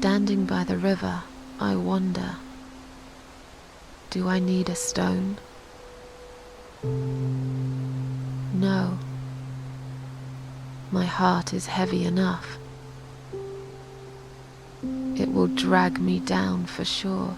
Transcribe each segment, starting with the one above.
Standing by the river, I wonder, do I need a stone? No. My heart is heavy enough. It will drag me down for sure.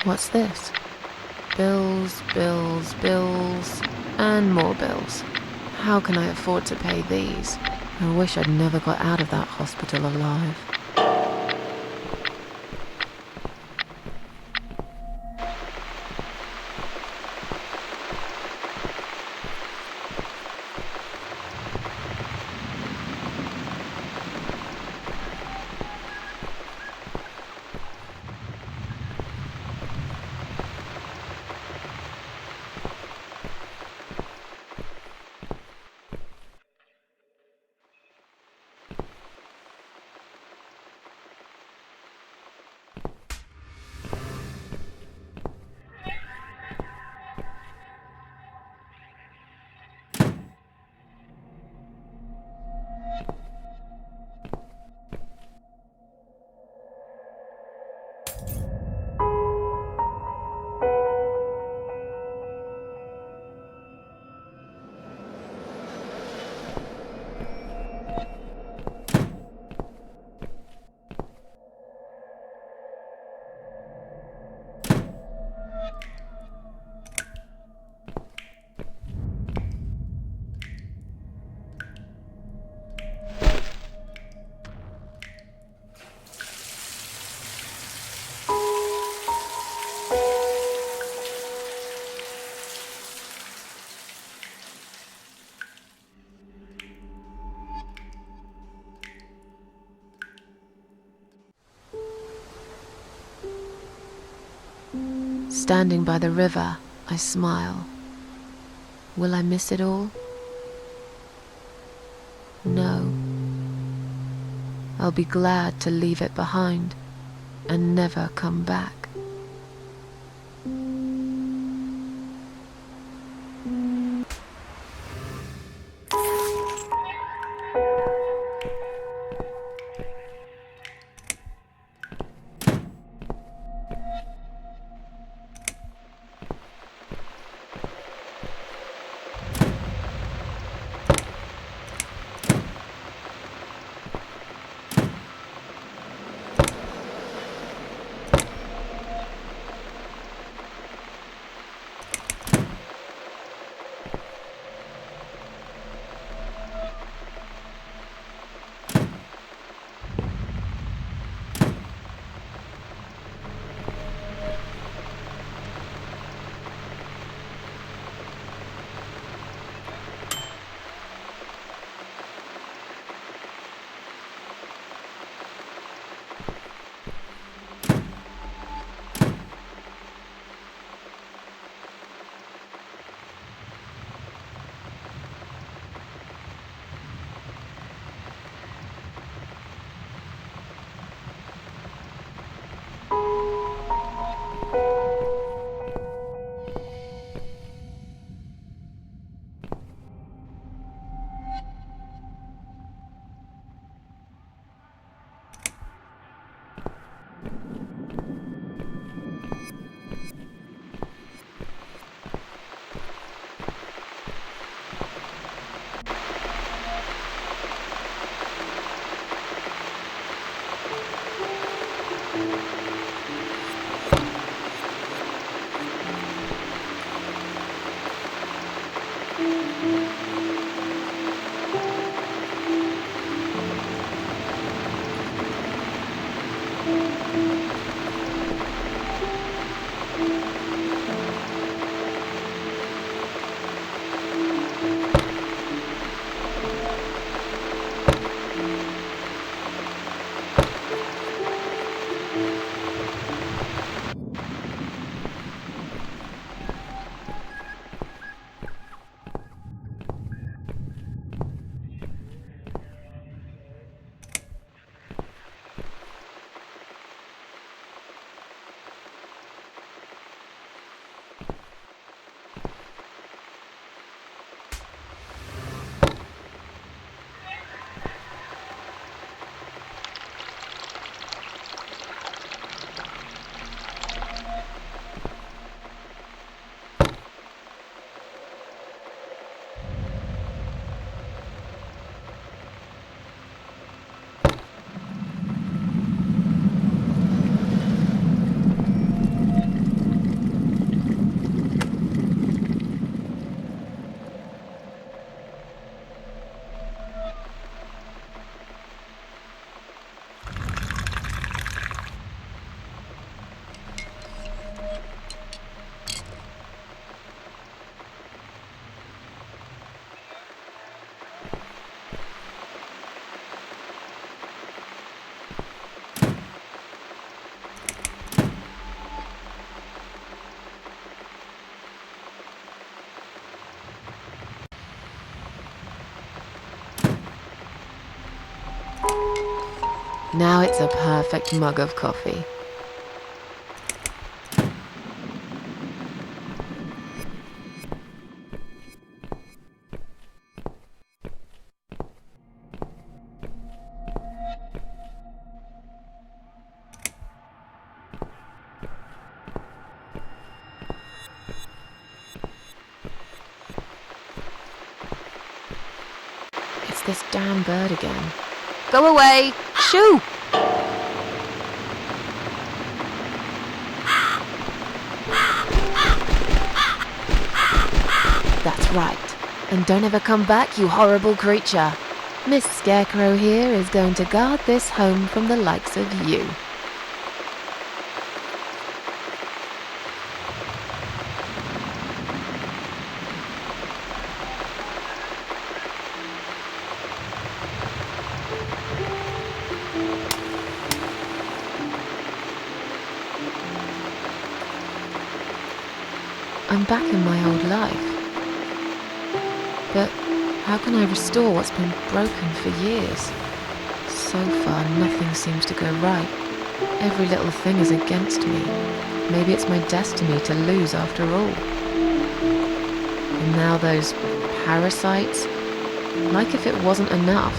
What's this? Bills, bills, bills, and more bills. How can I afford to pay these? I wish I'd never got out of that hospital alive. Standing by the river, I smile. Will I miss it all? No. I'll be glad to leave it behind and never come back. Now it's a perfect mug of coffee. It's this damn bird again. Go away! Shoo! That's right. And don't ever come back, you horrible creature. Miss Scarecrow here is going to guard this home from the likes of you. I'm back in my old life. But how can I restore what's been broken for years? So far, nothing seems to go right. Every little thing is against me. Maybe it's my destiny to lose after all. And now those parasites, like if it wasn't enough.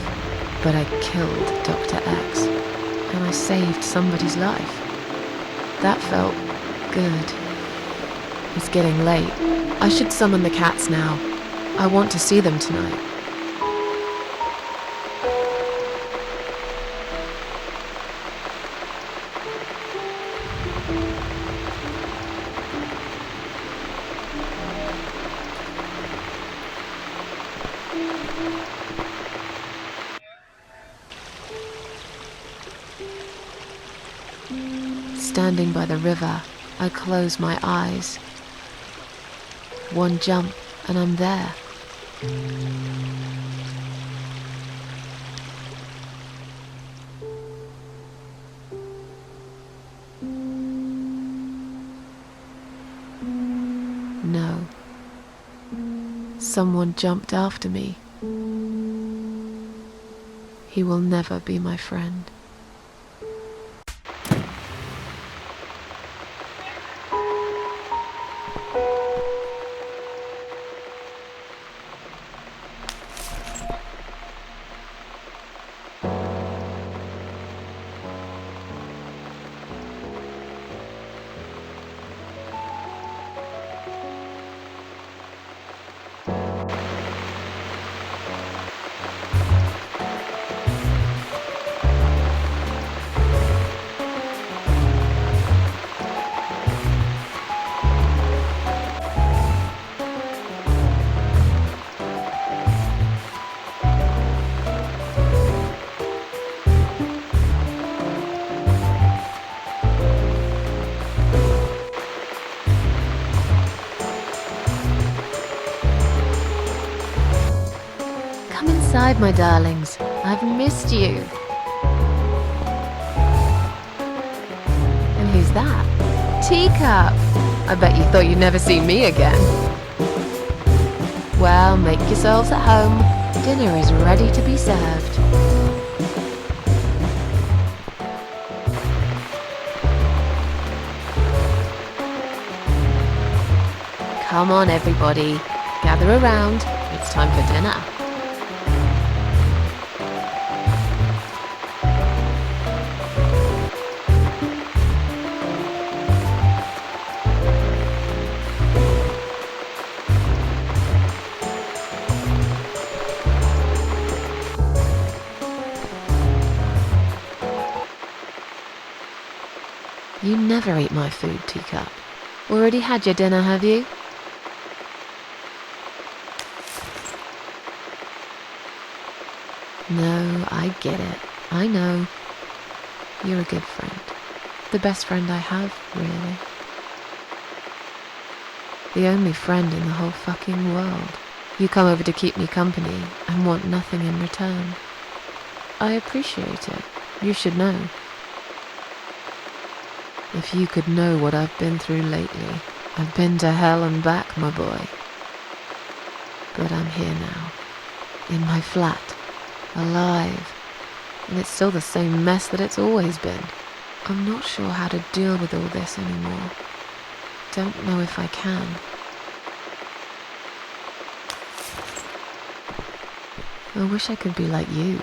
But I killed Dr. X, and I saved somebody's life. That felt good. It's getting late. I should summon the cats now. I want to see them tonight. Standing by the river, I close my eyes. One jump and I'm there. No. Someone jumped after me. He will never be my friend. Come inside, my darlings. I've missed you. And who's that? Teacup! I bet you thought you'd never see me again. Well, make yourselves at home. Dinner is ready to be served. Come on, everybody. Gather around. It's time for dinner. You never eat my food, Teacup. Already had your dinner, have you? No, I get it. I know. You're a good friend. The best friend I have, really. The only friend in the whole fucking world. You come over to keep me company and want nothing in return. I appreciate it. You should know. If you could know what I've been through lately. I've been to hell and back, my boy. But I'm here now. In my flat. Alive. and it's still the same mess that it's always been. I'm not sure how to deal with all this anymore. Don't know if I can. I wish I could be like you,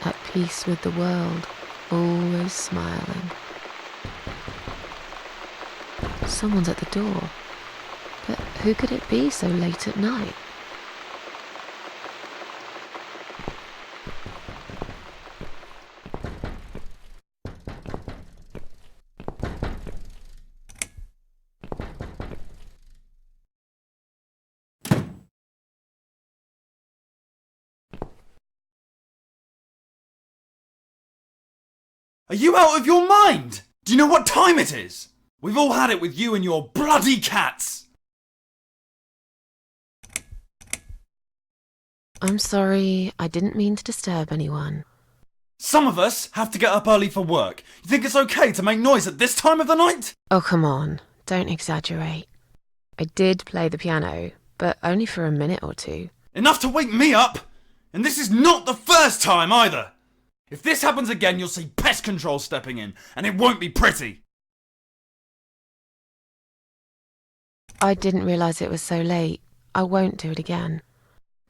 at peace with the world, always smiling. Someone's at the door, but who could it be so late at night? Are you out of your mind? Do you know what time it is? We've all had it with you and your bloody cats! I'm sorry, I didn't mean to disturb anyone. Some of us have to get up early for work. You think it's okay to make noise at this time of the night? Oh, come on, don't exaggerate. I did play the piano, but only for a minute or two. Enough to wake me up! And this is not the first time either! If this happens again, you'll see pest control stepping in, and it won't be pretty! I didn't realise it was so late. I won't do it again.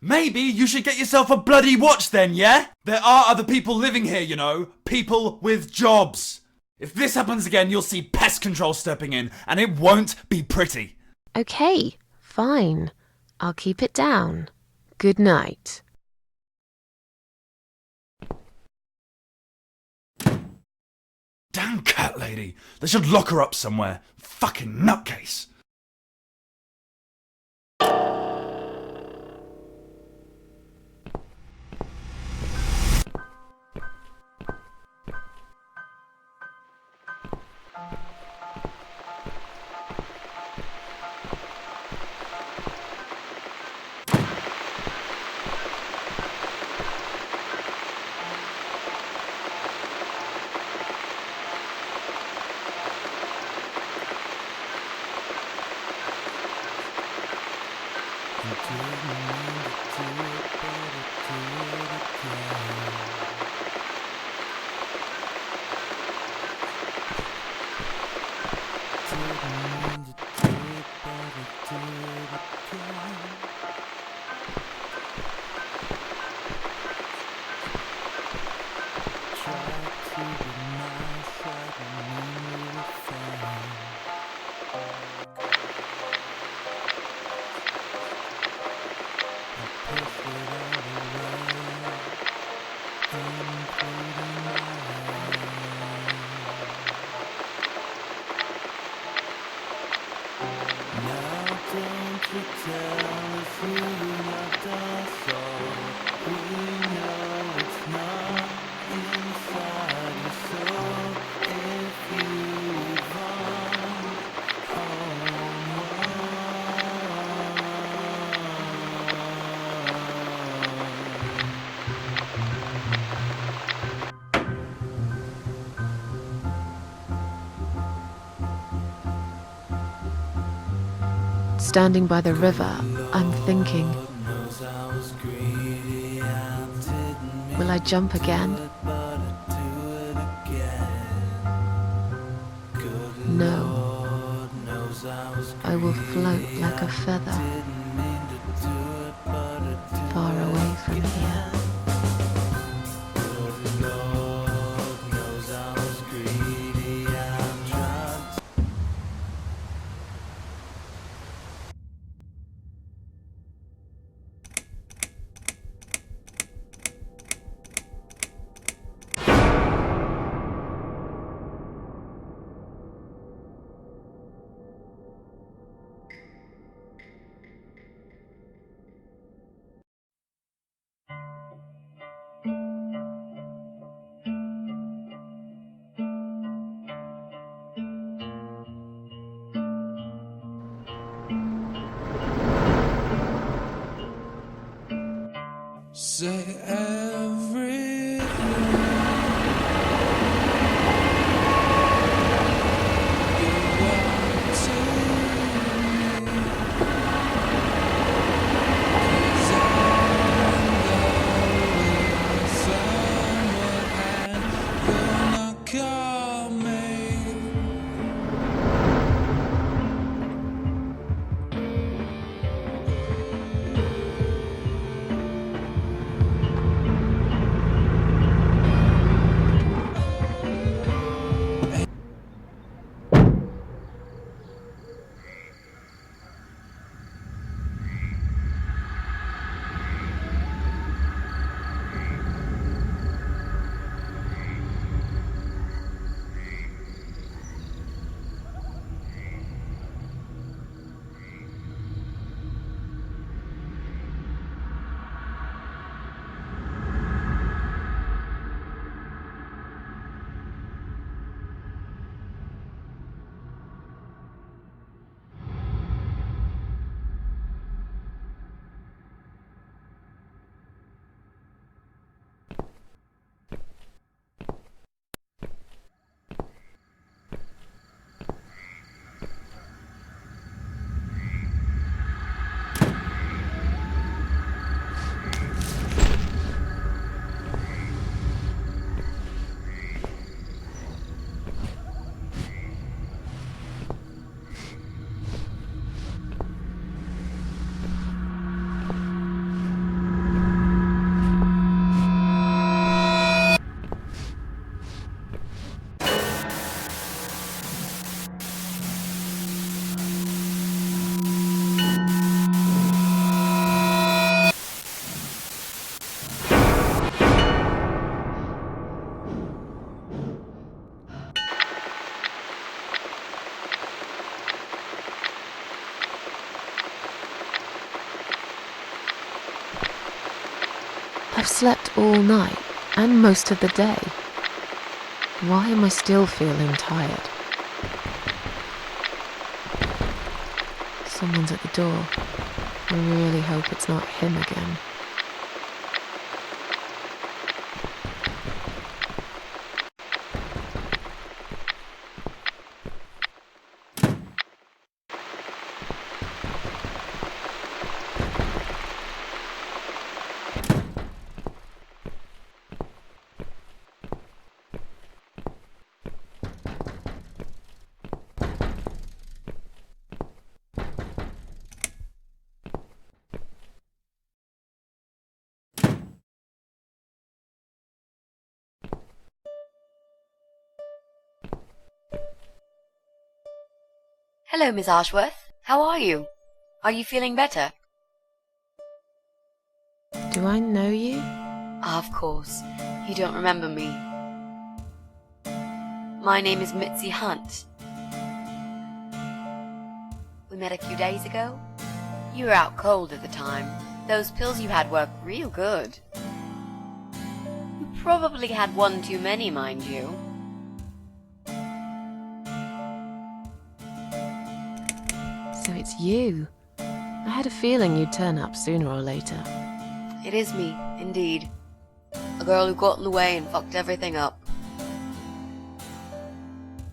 Maybe you should get yourself a bloody watch then, yeah? There are other people living here, you know. People with jobs. If this happens again, you'll see pest control stepping in, and it won't be pretty. Okay, fine. I'll keep it down. Good night. Damn cat lady. They should lock her up somewhere. Fucking nutcase. Standing by the river, I'm thinking, will I jump again? No. I will float like a feather, far away from here. Say everything you want to me, 'cause I know someone I've slept all night and most of the day. Why am I still feeling tired? Someone's at the door. I really hope it's not him again. Hello, Miss Ashworth. How are you? Are you feeling better? Do I know you? Of course. You don't remember me. My name is Mitzi Hunt. We met a few days ago. You were out cold at the time. Those pills you had worked real good. You probably had one too many, mind you. So it's you. I had a feeling you'd turn up sooner or later. It is me, indeed. A girl who got in the way and fucked everything up.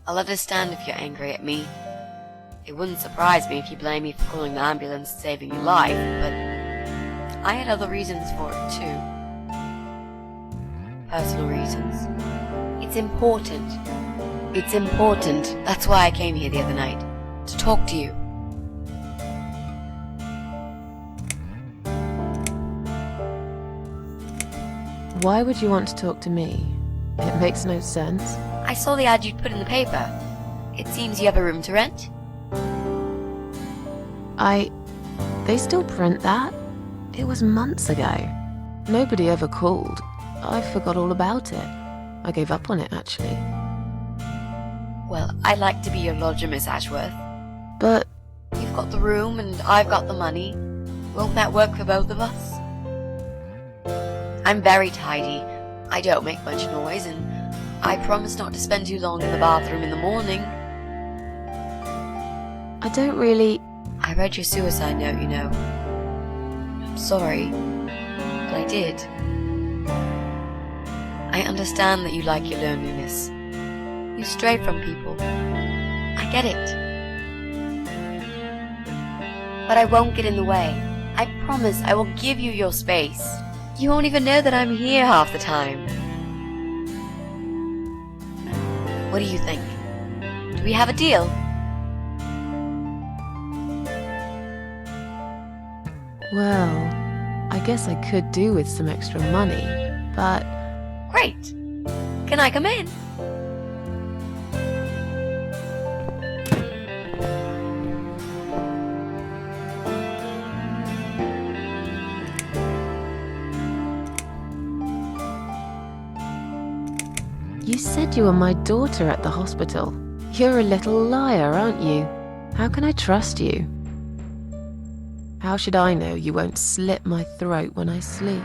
I'll understand if you're angry at me. It wouldn't surprise me if you blame me for calling the ambulance and saving your life, but I had other reasons for it too. Personal reasons. It's important. It's important. That's why I came here the other night. To talk to you. Why would you want to talk to me? It makes no sense. I saw the ad you'd put in the paper. It seems you have a room to rent. They still print that? It was months ago. Nobody ever called. I forgot all about it. I gave up on it, actually. Well, I'd like to be your lodger, Miss Ashworth. But You've got the room and I've got the money. Won't that work for both of us? I'm very tidy. I don't make much noise, and I promise not to spend too long in the bathroom in the morning. I don't really... I read your suicide note, you know. I'm sorry, but I did. I understand that you like your loneliness. You stray from people. I get it. But I won't get in the way. I promise I will give you your space. You won't even know that I'm here half the time. What do you think? Do we have a deal? Well, I guess I could do with some extra money, but... Great. Can I come in? You said you were my daughter at the hospital. You're a little liar, aren't you? How can I trust you? How should I know you won't slit my throat when I sleep?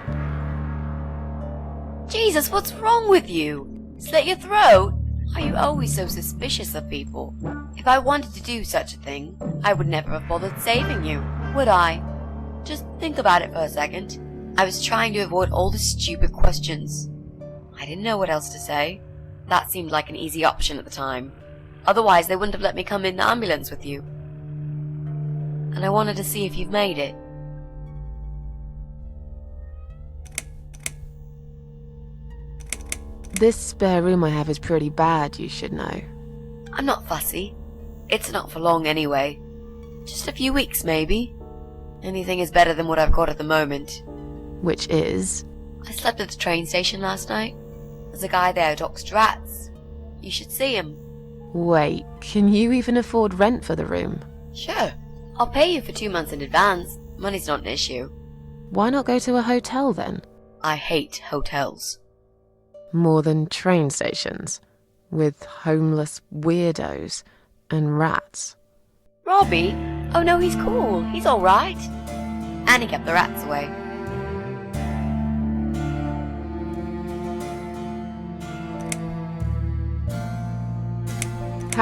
Jesus, what's wrong with you? Slit your throat? Are you always so suspicious of people? If I wanted to do such a thing, I would never have bothered saving you, would I? Just think about it for a second. I was trying to avoid all the stupid questions. I didn't know what else to say. That seemed like an easy option at the time. Otherwise, they wouldn't have let me come in the ambulance with you. And I wanted to see if you've made it. This spare room I have is pretty bad, you should know. I'm not fussy. It's not for long anyway. Just a few weeks, maybe. Anything is better than what I've got at the moment. Which is? I slept at the train station last night. There's a guy there who talks to rats. You should see him. Wait, can you even afford rent for the room? Sure. I'll pay you for 2 months in advance. Money's not an issue. Why not go to a hotel then? I hate hotels. More than train stations, with homeless weirdos and rats. Robbie? Oh no, he's cool. He's alright. And he kept the rats away.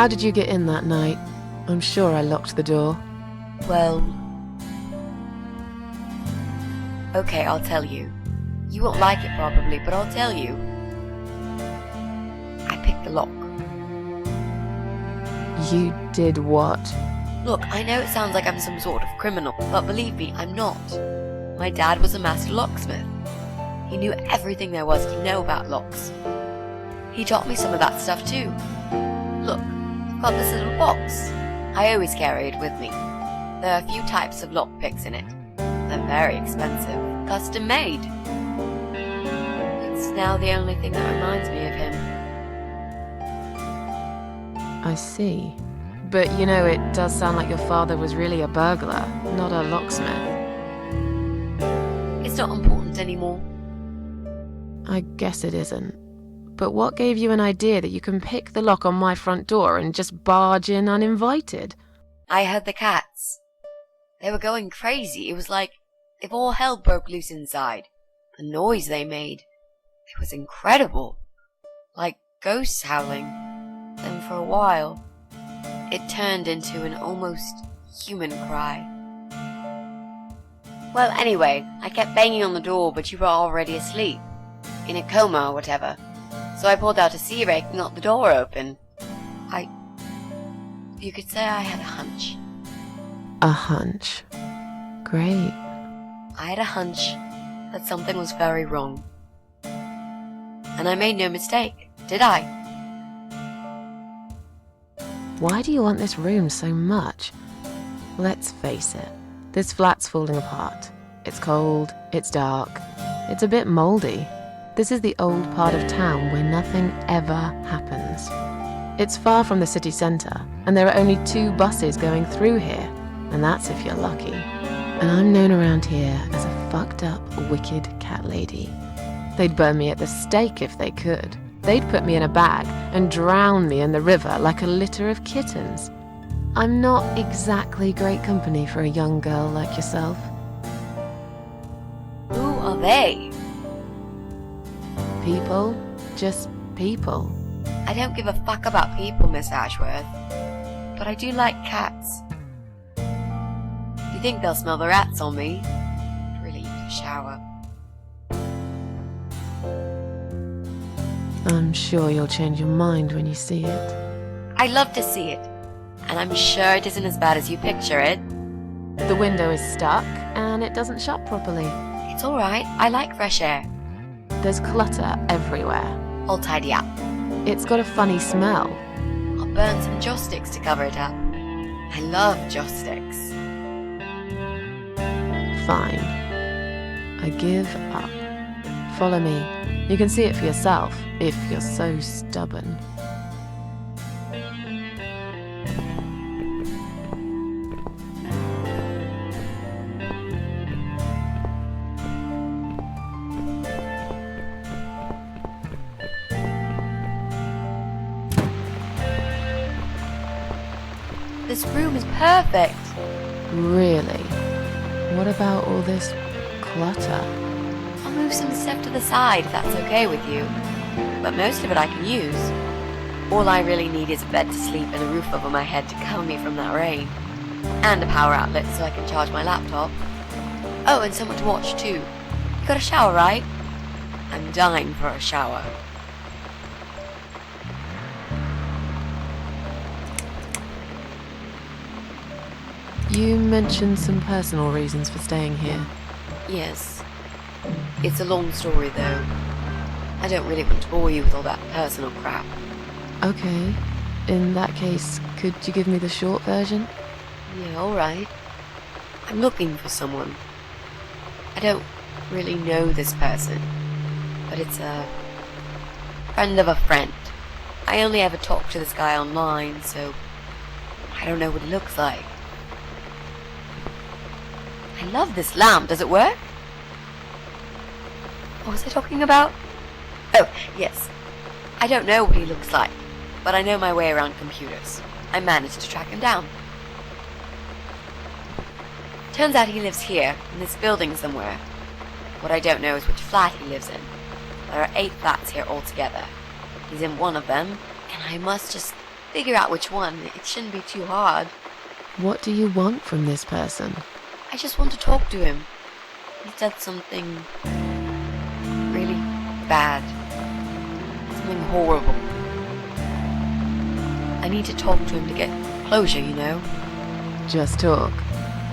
How did you get in that night? I'm sure I locked the door. Well... Okay, I'll tell you. You won't like it probably, but I'll tell you. I picked the lock. You did what? Look, I know it sounds like I'm some sort of criminal, but believe me, I'm not. My dad was a master locksmith. He knew everything there was to know about locks. He taught me some of that stuff too. Look, I've got this little box. I always carry it with me. There are a few types of lockpicks in it. They're very expensive, custom made. It's now the only thing that reminds me of him. I see. But you know, it does sound like your father was really a burglar, not a locksmith. It's not important anymore. I guess it isn't. But what gave you an idea that you can pick the lock on my front door and just barge in uninvited? I heard the cats. They were going crazy. It was like if all hell broke loose inside. The noise they made. It was incredible. Like ghosts howling. Then for a while, it turned into an almost human cry. Well, anyway, I kept banging on the door, but you were already asleep. In a coma or whatever. So I pulled out a sea rake and got the door open. You could say I had a hunch. A hunch. Great. I had a hunch that something was very wrong. And I made no mistake, did I? Why do you want this room so much? Let's face it, this flat's falling apart. It's cold, it's dark, it's a bit moldy. This is the old part of town where nothing ever happens. It's far from the city centre, and there are only 2 buses going through here, and that's if you're lucky. And I'm known around here as a fucked up, wicked cat lady. They'd burn me at the stake if they could. They'd put me in a bag and drown me in the river like a litter of kittens. I'm not exactly great company for a young girl like yourself. Who are they? People, just people. I don't give a fuck about people, Miss Ashworth. But I do like cats. Do you think they'll smell the rats on me? Really need a shower. I'm sure you'll change your mind when you see it. I'd love to see it. And I'm sure it isn't as bad as you picture it. The window is stuck, and it doesn't shut properly. It's alright, I like fresh air. There's clutter everywhere. I'll tidy up. It's got a funny smell. I'll burn some joss sticks to cover it up. I love joss sticks. Fine. I give up. Follow me. You can see it for yourself, if you're so stubborn. This room is perfect. Really? What about all this clutter? I'll move some stuff to the side if that's okay with you. But most of it I can use. All I really need is a bed to sleep and a roof over my head to cover me from that rain. And a power outlet so I can charge my laptop. Oh, and someone to watch too. You got a shower, right? I'm dying for a shower. You mentioned some personal reasons for staying here. Yes. It's a long story though. I don't really want to bore you with all that personal crap. Okay. In that case, could you give me the short version? Yeah, alright. I'm looking for someone. I don't really know this person, but it's a friend of a friend. I only ever talk to this guy online, so I don't know what he looks like. I love this lamp. Does it work? What was I talking about? Oh, yes. I don't know what he looks like, but I know my way around computers. I managed to track him down. Turns out he lives here, in this building somewhere. What I don't know is which flat he lives in. There are 8 flats here altogether. He's in one of them, and I must just figure out which one. It shouldn't be too hard. What do you want from this person? I just want to talk to him. He said something really bad. Something horrible. I need to talk to him to get closure, you know? Just talk.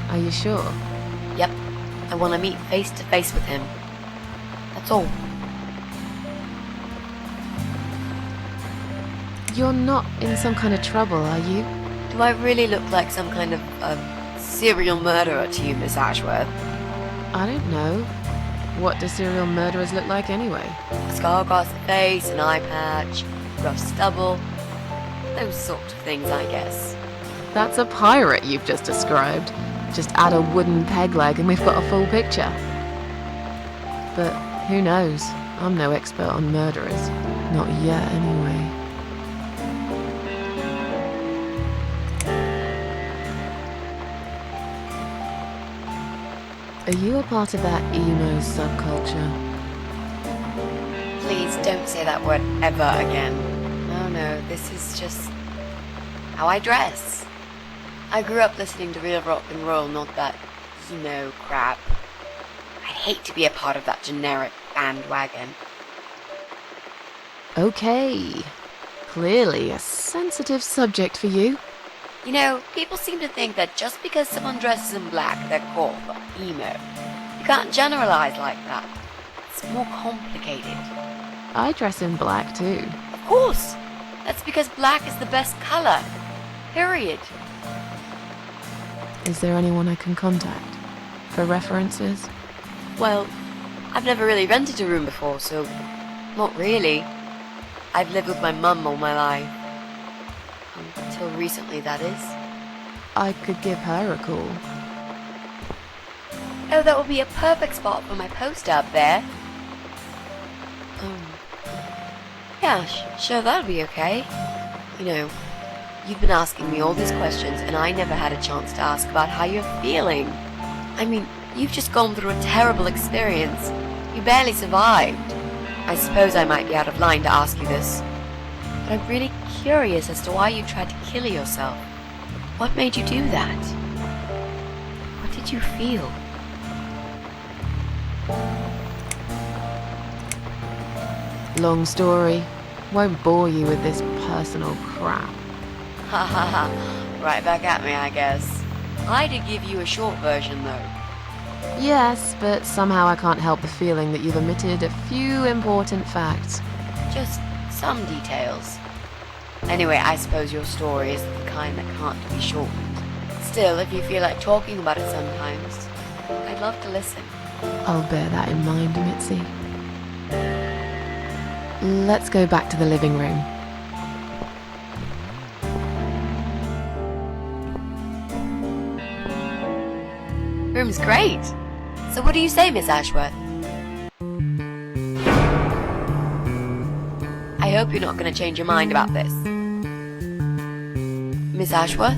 Are you sure? Yep. I want to meet face to face with him. That's all. You're not in some kind of trouble, are you? Do I really look like some kind of serial murderer to you, Miss Ashworth? I don't know. What do serial murderers look like anyway? A scar across the face, an eye patch, rough stubble. Those sort of things, I guess. That's a pirate you've just described. Just add a wooden peg leg and we've got a full picture. But who knows? I'm no expert on murderers. Not yet, anyway. Are you a part of that emo subculture? Please don't say that word ever again. No, this is just how I dress. I grew up listening to real rock and roll, not that emo crap. I hate to be a part of that generic bandwagon. Okay. Clearly a sensitive subject for you. You know, people seem to think that just because someone dresses in black, they're goth or emo. You can't generalize like that. It's more complicated. I dress in black too. Of course! That's because black is the best color. Period. Is there anyone I can contact? For references? Well, I've never really rented a room before, so not really. I've lived with my mum all my life. Until recently, that is. I could give her a call. Oh, that would be a perfect spot for my poster up there. Yeah, sure, that would be okay. You know, you've been asking me all these questions, and I never had a chance to ask about how you're feeling. I mean, you've just gone through a terrible experience. You barely survived. I suppose I might be out of line to ask you this, but I'm really curious as to why you tried to kill yourself. What made you do that? What did you feel? Long story. Won't bore you with this personal crap. Ha ha ha. Right back at me, I guess. I did give you a short version, though. Yes, but somehow I can't help the feeling that you've omitted a few important facts. Just some details. Anyway, I suppose your story is the kind that can't be shortened. Still, if you feel like talking about it sometimes, I'd love to listen. I'll bear that in mind, Mitzi. Let's go back to the living room. Room's great. So what do you say, Miss Ashworth? I hope you're not going to change your mind about this. Miss Ashworth?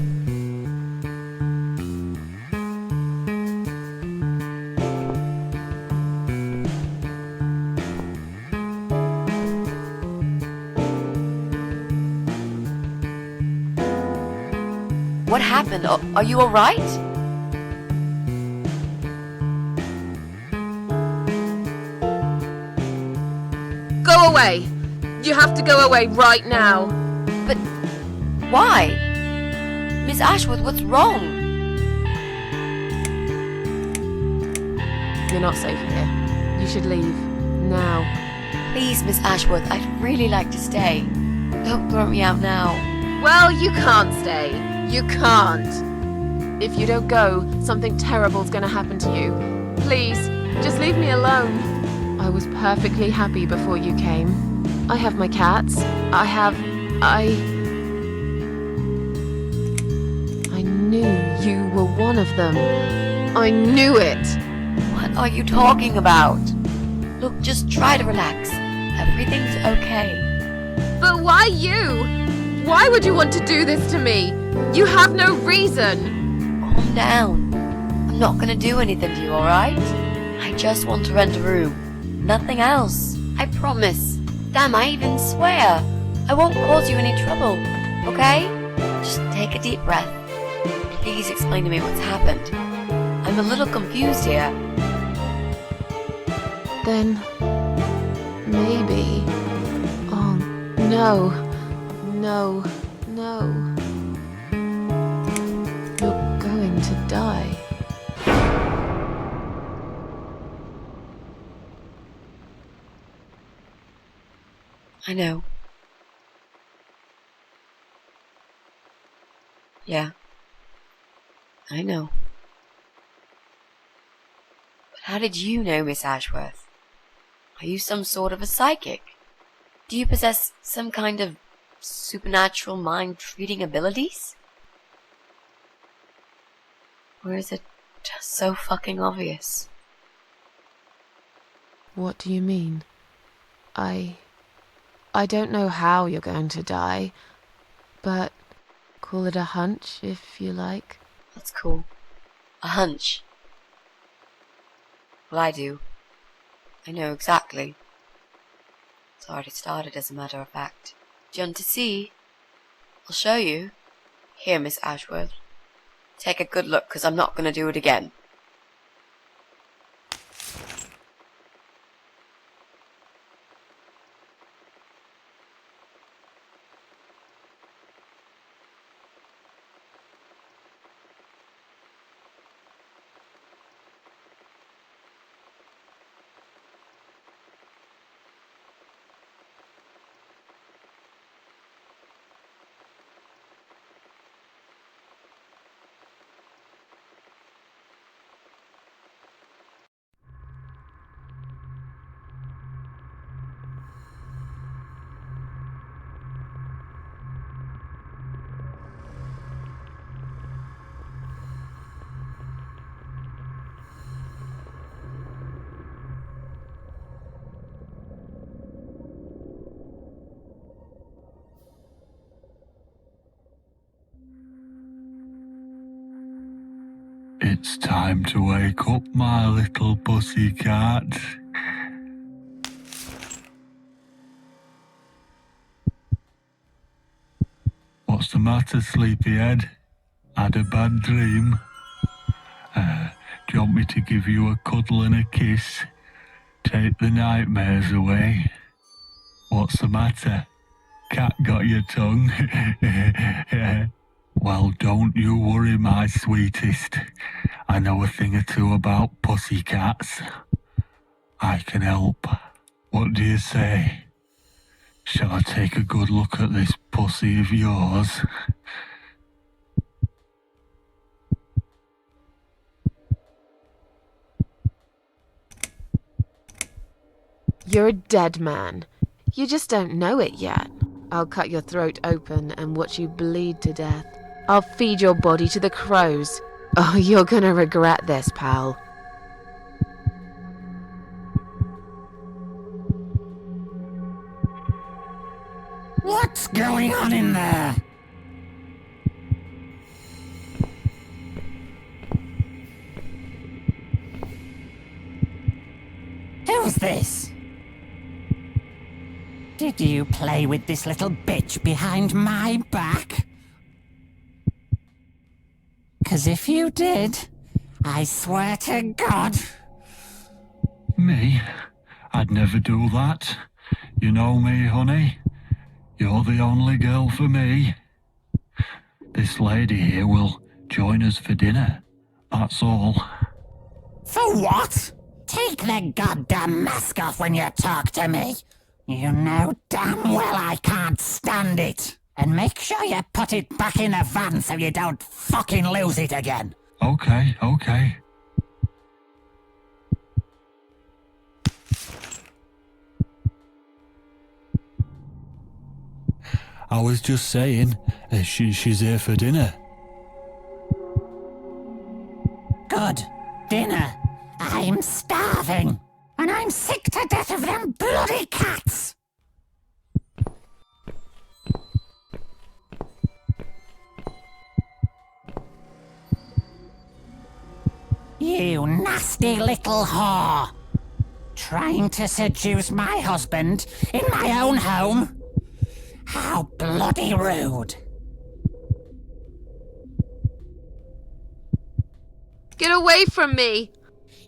What happened? Are you alright? Go away! You have to go away right now. But why? Miss Ashworth, what's wrong? You're not safe here. You should leave. Now. Please, Miss Ashworth, I'd really like to stay. Don't throw me out now. Well, you can't stay. You can't. If you don't go, something terrible's gonna happen to you. Please, just leave me alone. I was perfectly happy before you came. I have my cats. I knew you were one of them. I knew it. What are you talking about? Look, just try to relax. Everything's okay. But why you? Why would you want to do this to me? You have no reason. Calm down. I'm not gonna do anything to you, alright? I just want to rent a room. Nothing else. I promise. Damn, I even swear. I won't cause you any trouble. Okay? Just take a deep breath. Please explain to me what's happened. I'm a little confused here. Then maybe. Oh, no. No. No. You're going to die. I know. Yeah. I know. But how did you know, Miss Ashworth? Are you some sort of a psychic? Do you possess some kind of supernatural mind-reading abilities? Or is it just so fucking obvious? What do you mean? I don't know how you're going to die, but call it a hunch if you like. That's cool. A hunch. Well, I do. I know exactly. It's already started, as a matter of fact. Do you want to see? I'll show you. Here, Miss Ashworth. Take a good look, 'cause I'm not going to do it again. It's time to wake up, my little pussycat. What's the matter, sleepyhead? Had a bad dream? Do you want me to give you a cuddle and a kiss? Take the nightmares away? What's the matter? Cat got your tongue? Well, don't you worry, my sweetest. I know a thing or two about pussycats. I can help. What do you say? Shall I take a good look at this pussy of yours? You're a dead man. You just don't know it yet. I'll cut your throat open and watch you bleed to death. I'll feed your body to the crows. Oh, you're gonna regret this, pal. What's going on in there? Who's this? Did you play with this little bitch behind my back? 'Cause if you did, I swear to God... Me? I'd never do that. You know me, honey. You're the only girl for me. This lady here will join us for dinner. That's all. For what? Take the goddamn mask off when you talk to me. You know damn well I can't stand it. And make sure you put it back in the van so you don't fucking lose it again. Okay. I was just saying, she's here for dinner. Good. Dinner. I'm starving. And I'm sick to death of them bloody cats. You nasty little whore. Trying to seduce my husband in my own home? How bloody rude. Get away from me!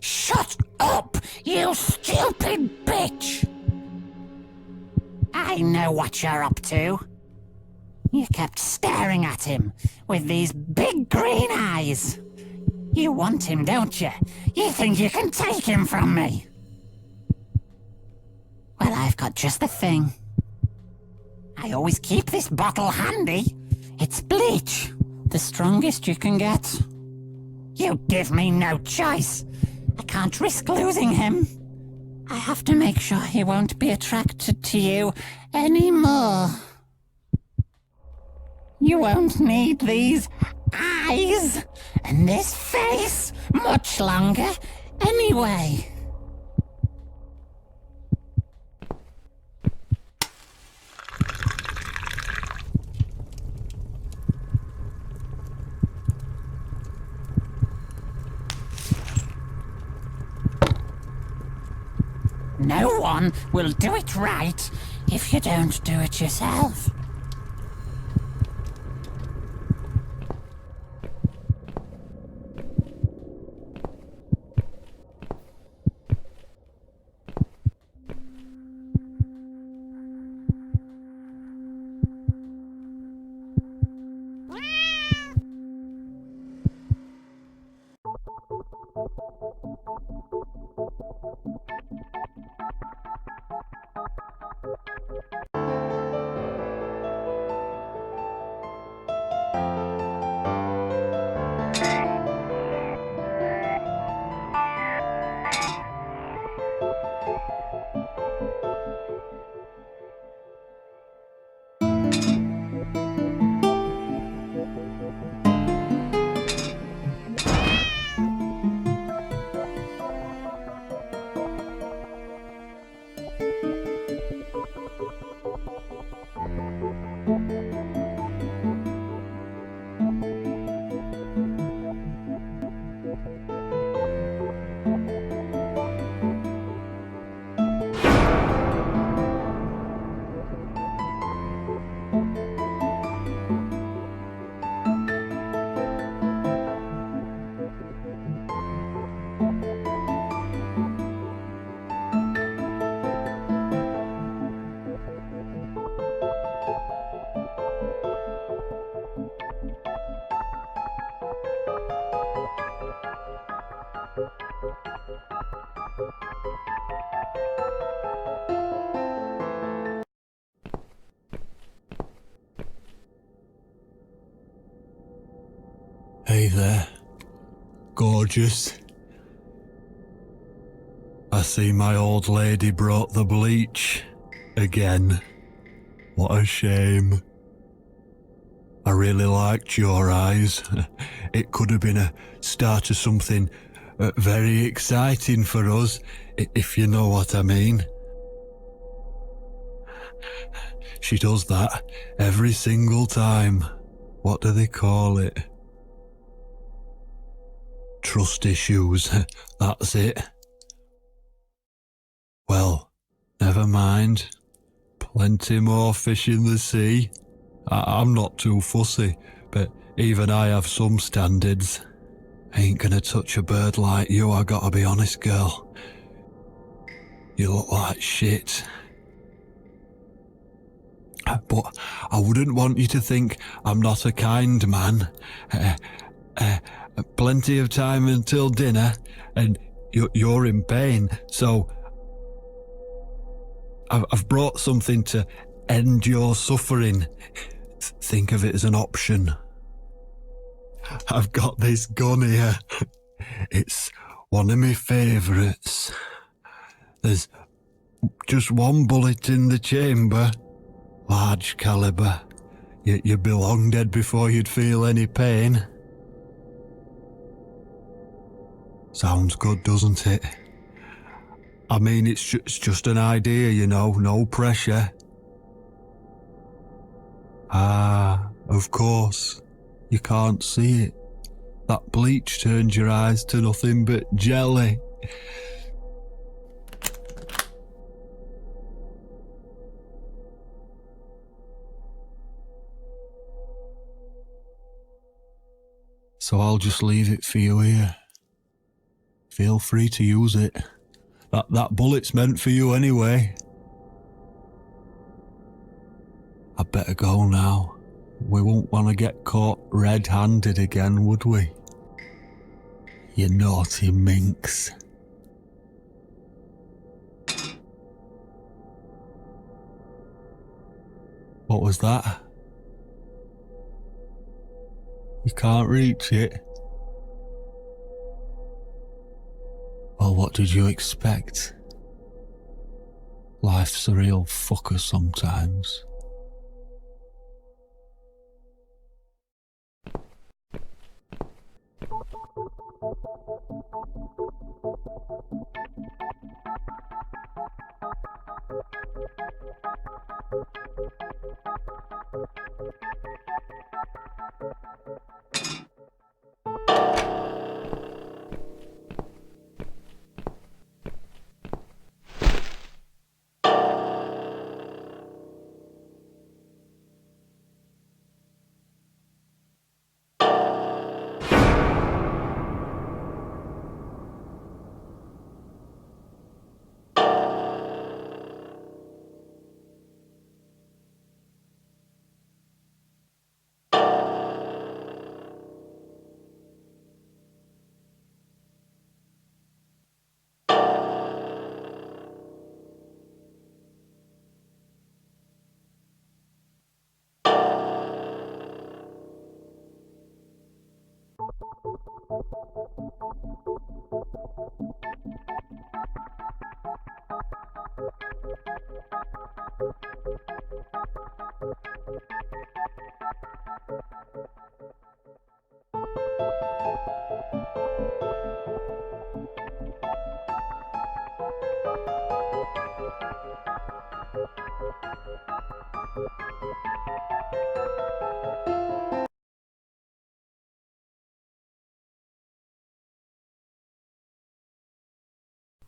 Shut up, you stupid bitch! I know what you're up to. You kept staring at him with these big green eyes. You want him, don't you? You think you can take him from me? Well, I've got just the thing. I always keep this bottle handy. It's bleach, the strongest you can get. You give me no choice. I can't risk losing him. I have to make sure he won't be attracted to you anymore. You won't need these eyes and this face much longer anyway. No one will do it right if you don't do it yourself. Hey there, gorgeous. I see my old lady brought the bleach again. What a shame. I really liked your eyes. It could have been a start of something very exciting for us, if you know what I mean. She does that every single time. What do they call it? Trust issues, that's it. Well, never mind. Plenty more fish in the sea. I'm not too fussy, but even I have some standards. Ain't gonna touch a bird like you, I gotta be honest, girl. You look like shit. But I wouldn't want you to think I'm not a kind man. Plenty of time until dinner, and you're in pain, so I've brought something to end your suffering. Think of it as an option. I've got this gun here. It's one of my favourites. There's just one bullet in the chamber. Large caliber. You'd be long dead before you'd feel any pain. Sounds good, doesn't it? I mean, it's just an idea, you know, no pressure. Ah, of course. You can't see it. That bleach turns your eyes to nothing but jelly. So I'll just leave it for you here. Feel free to use it. That bullet's meant for you anyway. I'd better go now. We won't want to get caught red-handed again, would we? You naughty minx. What was that? You can't reach it? Well, what did you expect? Life's a real fucker sometimes.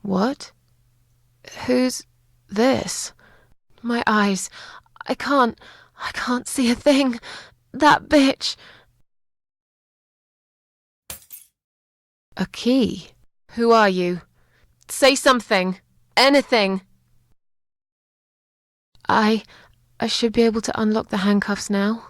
What? Who's this? My eyes. I can't see a thing. That bitch. A key? Who are you? Say something. Anything. I should be able to unlock the handcuffs now.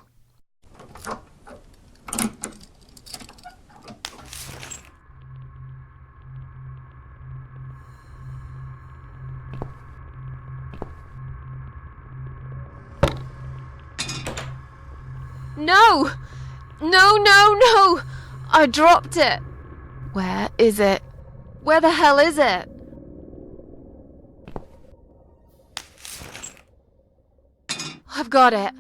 No! No, no, no! I dropped it. Where is it? Where the hell is it? I've got it.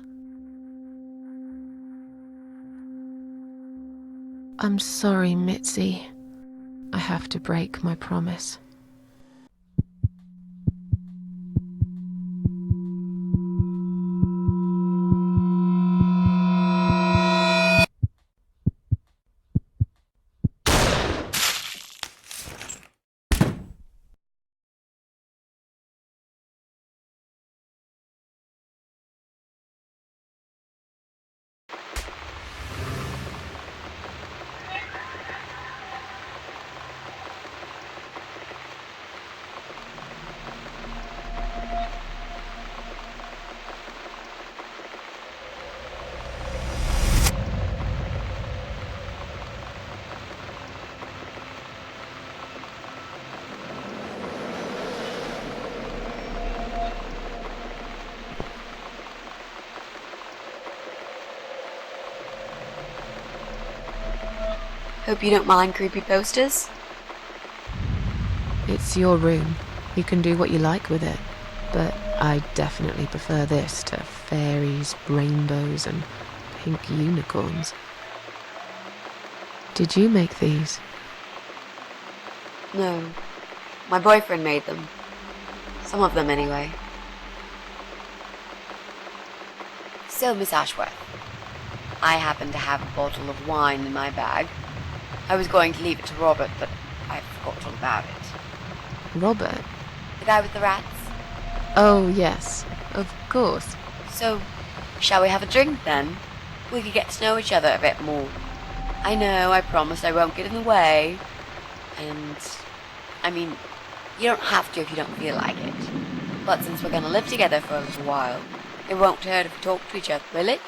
I'm sorry, Mitzi. I have to break my promise. Hope you don't mind creepy posters. It's your room. You can do what you like with it. But I definitely prefer this to fairies, rainbows, and pink unicorns. Did you make these? No. My boyfriend made them. Some of them, anyway. So, Miss Ashworth, I happen to have a bottle of wine in my bag. I was going to leave it to Robert, but I forgot all about it. Robert? The guy with the rats? Oh, yes. Of course. So, shall we have a drink then? We could get to know each other a bit more. I know, I promised I won't get in the way. And I mean, you don't have to if you don't feel like it. But since we're gonna live together for a little while, it won't hurt if we talk to each other, will it?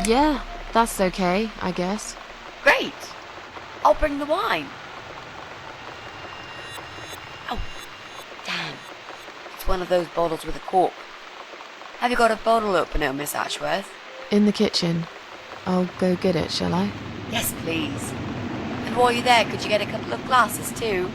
Yeah, that's okay, I guess. Great! I'll bring the wine. Oh, damn. It's one of those bottles with a cork. Have you got a bottle opener, Miss Ashworth? In the kitchen. I'll go get it, shall I? Yes, please. And while you're there, could you get a couple of glasses too?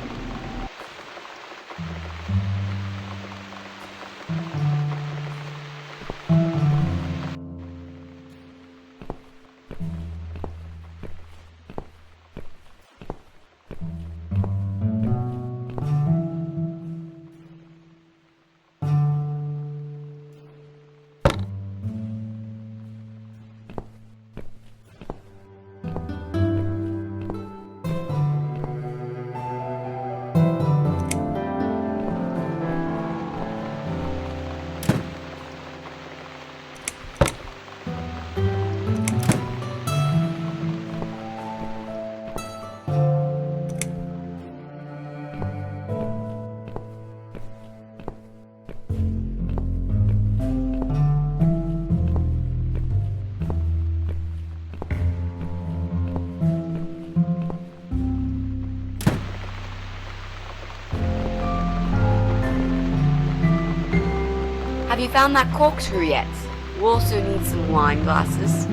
Have you found that corkscrew yet? We also need some wine glasses.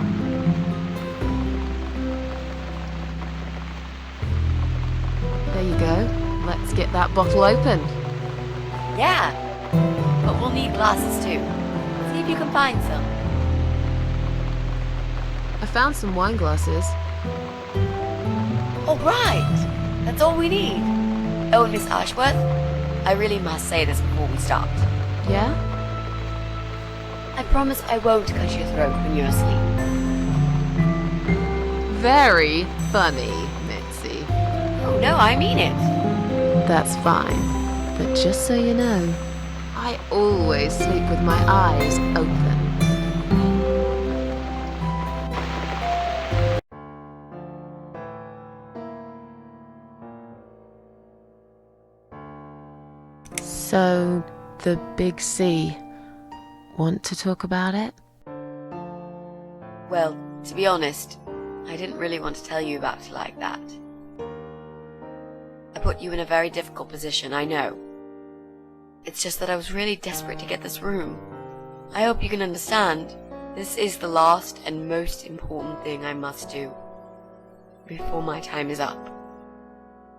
There you go. Let's get that bottle open. Yeah, but we'll need glasses too. See if you can find some. I found some wine glasses. All right, that's all we need. Oh, Miss Ashworth, I really must say this before we start. Yeah? I promise I won't cut your throat when you're asleep. Very funny, Mitzi. Oh no, I mean it. That's fine. But just so you know, I always sleep with my eyes open. So, the big C. Want to talk about it? Well, to be honest, I didn't really want to tell you about it like that. I put you in a very difficult position, I know. It's just that I was really desperate to get this room. I hope you can understand. This is the last and most important thing I must do before my time is up.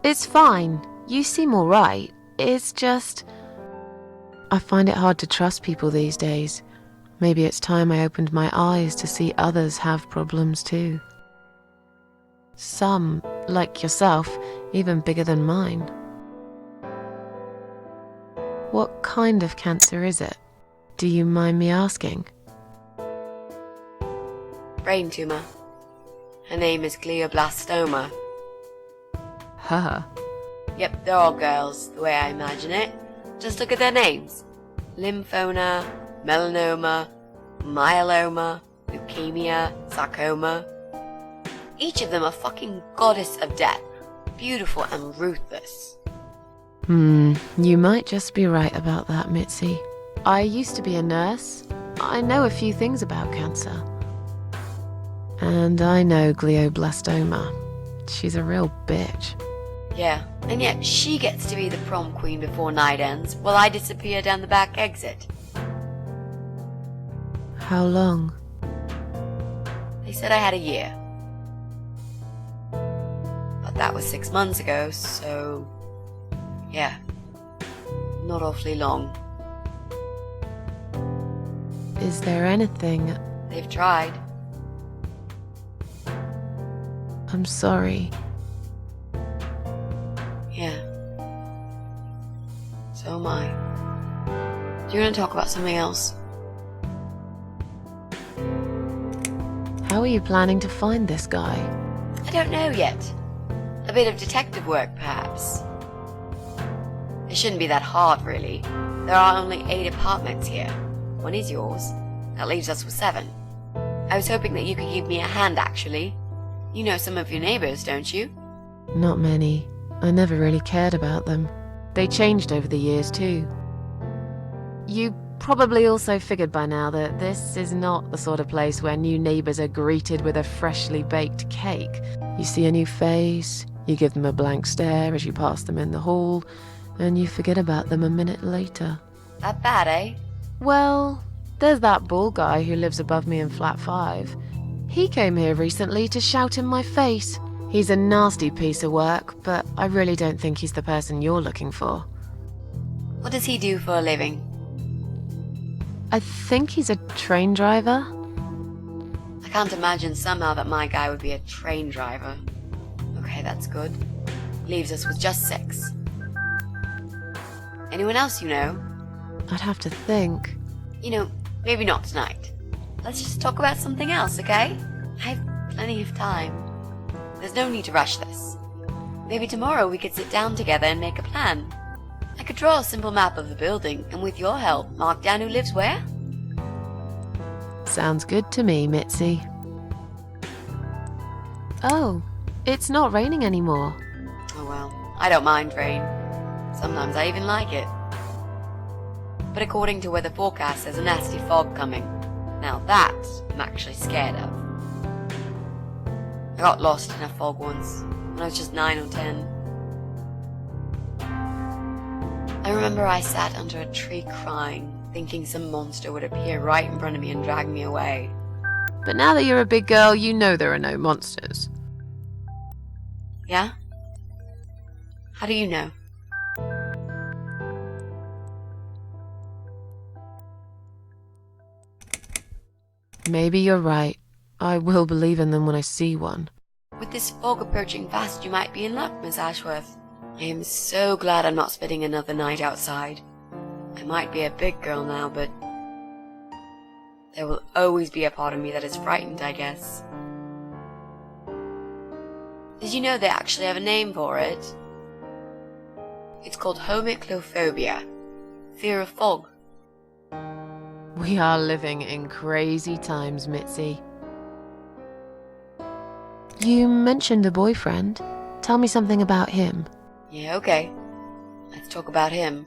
It's fine. You seem alright. It's just... I find it hard to trust people these days. Maybe it's time I opened my eyes to see others have problems too. Some, like yourself, even bigger than mine. What kind of cancer is it? Do you mind me asking? Brain tumor. Her name is glioblastoma. Haha. Yep, they're all girls, the way I imagine it. Just look at their names. Lymphoma, melanoma, myeloma, leukemia, sarcoma. Each of them a fucking goddess of death. Beautiful and ruthless. You might just be right about that, Mitzi. I used to be a nurse. I know a few things about cancer. And I know glioblastoma. She's a real bitch. Yeah, and yet she gets to be the prom queen before night ends, while I disappear down the back exit. How long? They said I had a year. But that was 6 months ago, so... yeah. Not awfully long. Is there anything... They've tried. I'm sorry. Yeah. So am I. Do you want to talk about something else? How are you planning to find this guy? I don't know yet. A bit of detective work, perhaps. It shouldn't be that hard, really. There are only 8 apartments here. One is yours. That leaves us with 7. I was hoping that you could give me a hand, actually. You know some of your neighbors, don't you? Not many. I never really cared about them. They changed over the years too. You probably also figured by now that this is not the sort of place where new neighbors are greeted with a freshly baked cake. You see a new face, you give them a blank stare as you pass them in the hall, and you forget about them a minute later. That bad, eh? Well, there's that bald guy who lives above me in flat 5. He came here recently to shout in my face. He's a nasty piece of work, but I really don't think he's the person you're looking for. What does he do for a living? I think he's a train driver. I can't imagine somehow that my guy would be a train driver. Okay, that's good. Leaves us with just 6. Anyone else you know? I'd have to think. You know, maybe not tonight. Let's just talk about something else, okay? I have plenty of time. There's no need to rush this. Maybe tomorrow we could sit down together and make a plan. I could draw a simple map of the building, and with your help, mark down who lives where. Sounds good to me, Mitzi. Oh, it's not raining anymore. Oh well, I don't mind rain. Sometimes I even like it. But according to weather forecast, there's a nasty fog coming. Now that I'm actually scared of. I got lost in a fog once, when I was just 9 or 10. I remember I sat under a tree crying, thinking some monster would appear right in front of me and drag me away. But now that you're a big girl, you know there are no monsters. Yeah? How do you know? Maybe you're right. I will believe in them when I see one. With this fog approaching fast, you might be in luck, Miss Ashworth. I am so glad I'm not spending another night outside. I might be a big girl now, but there will always be a part of me that is frightened, I guess. Did you know they actually have a name for it? It's called homiclophobia, fear of fog. We are living in crazy times, Mitzi. You mentioned a boyfriend. Tell me something about him. Yeah, okay. Let's talk about him.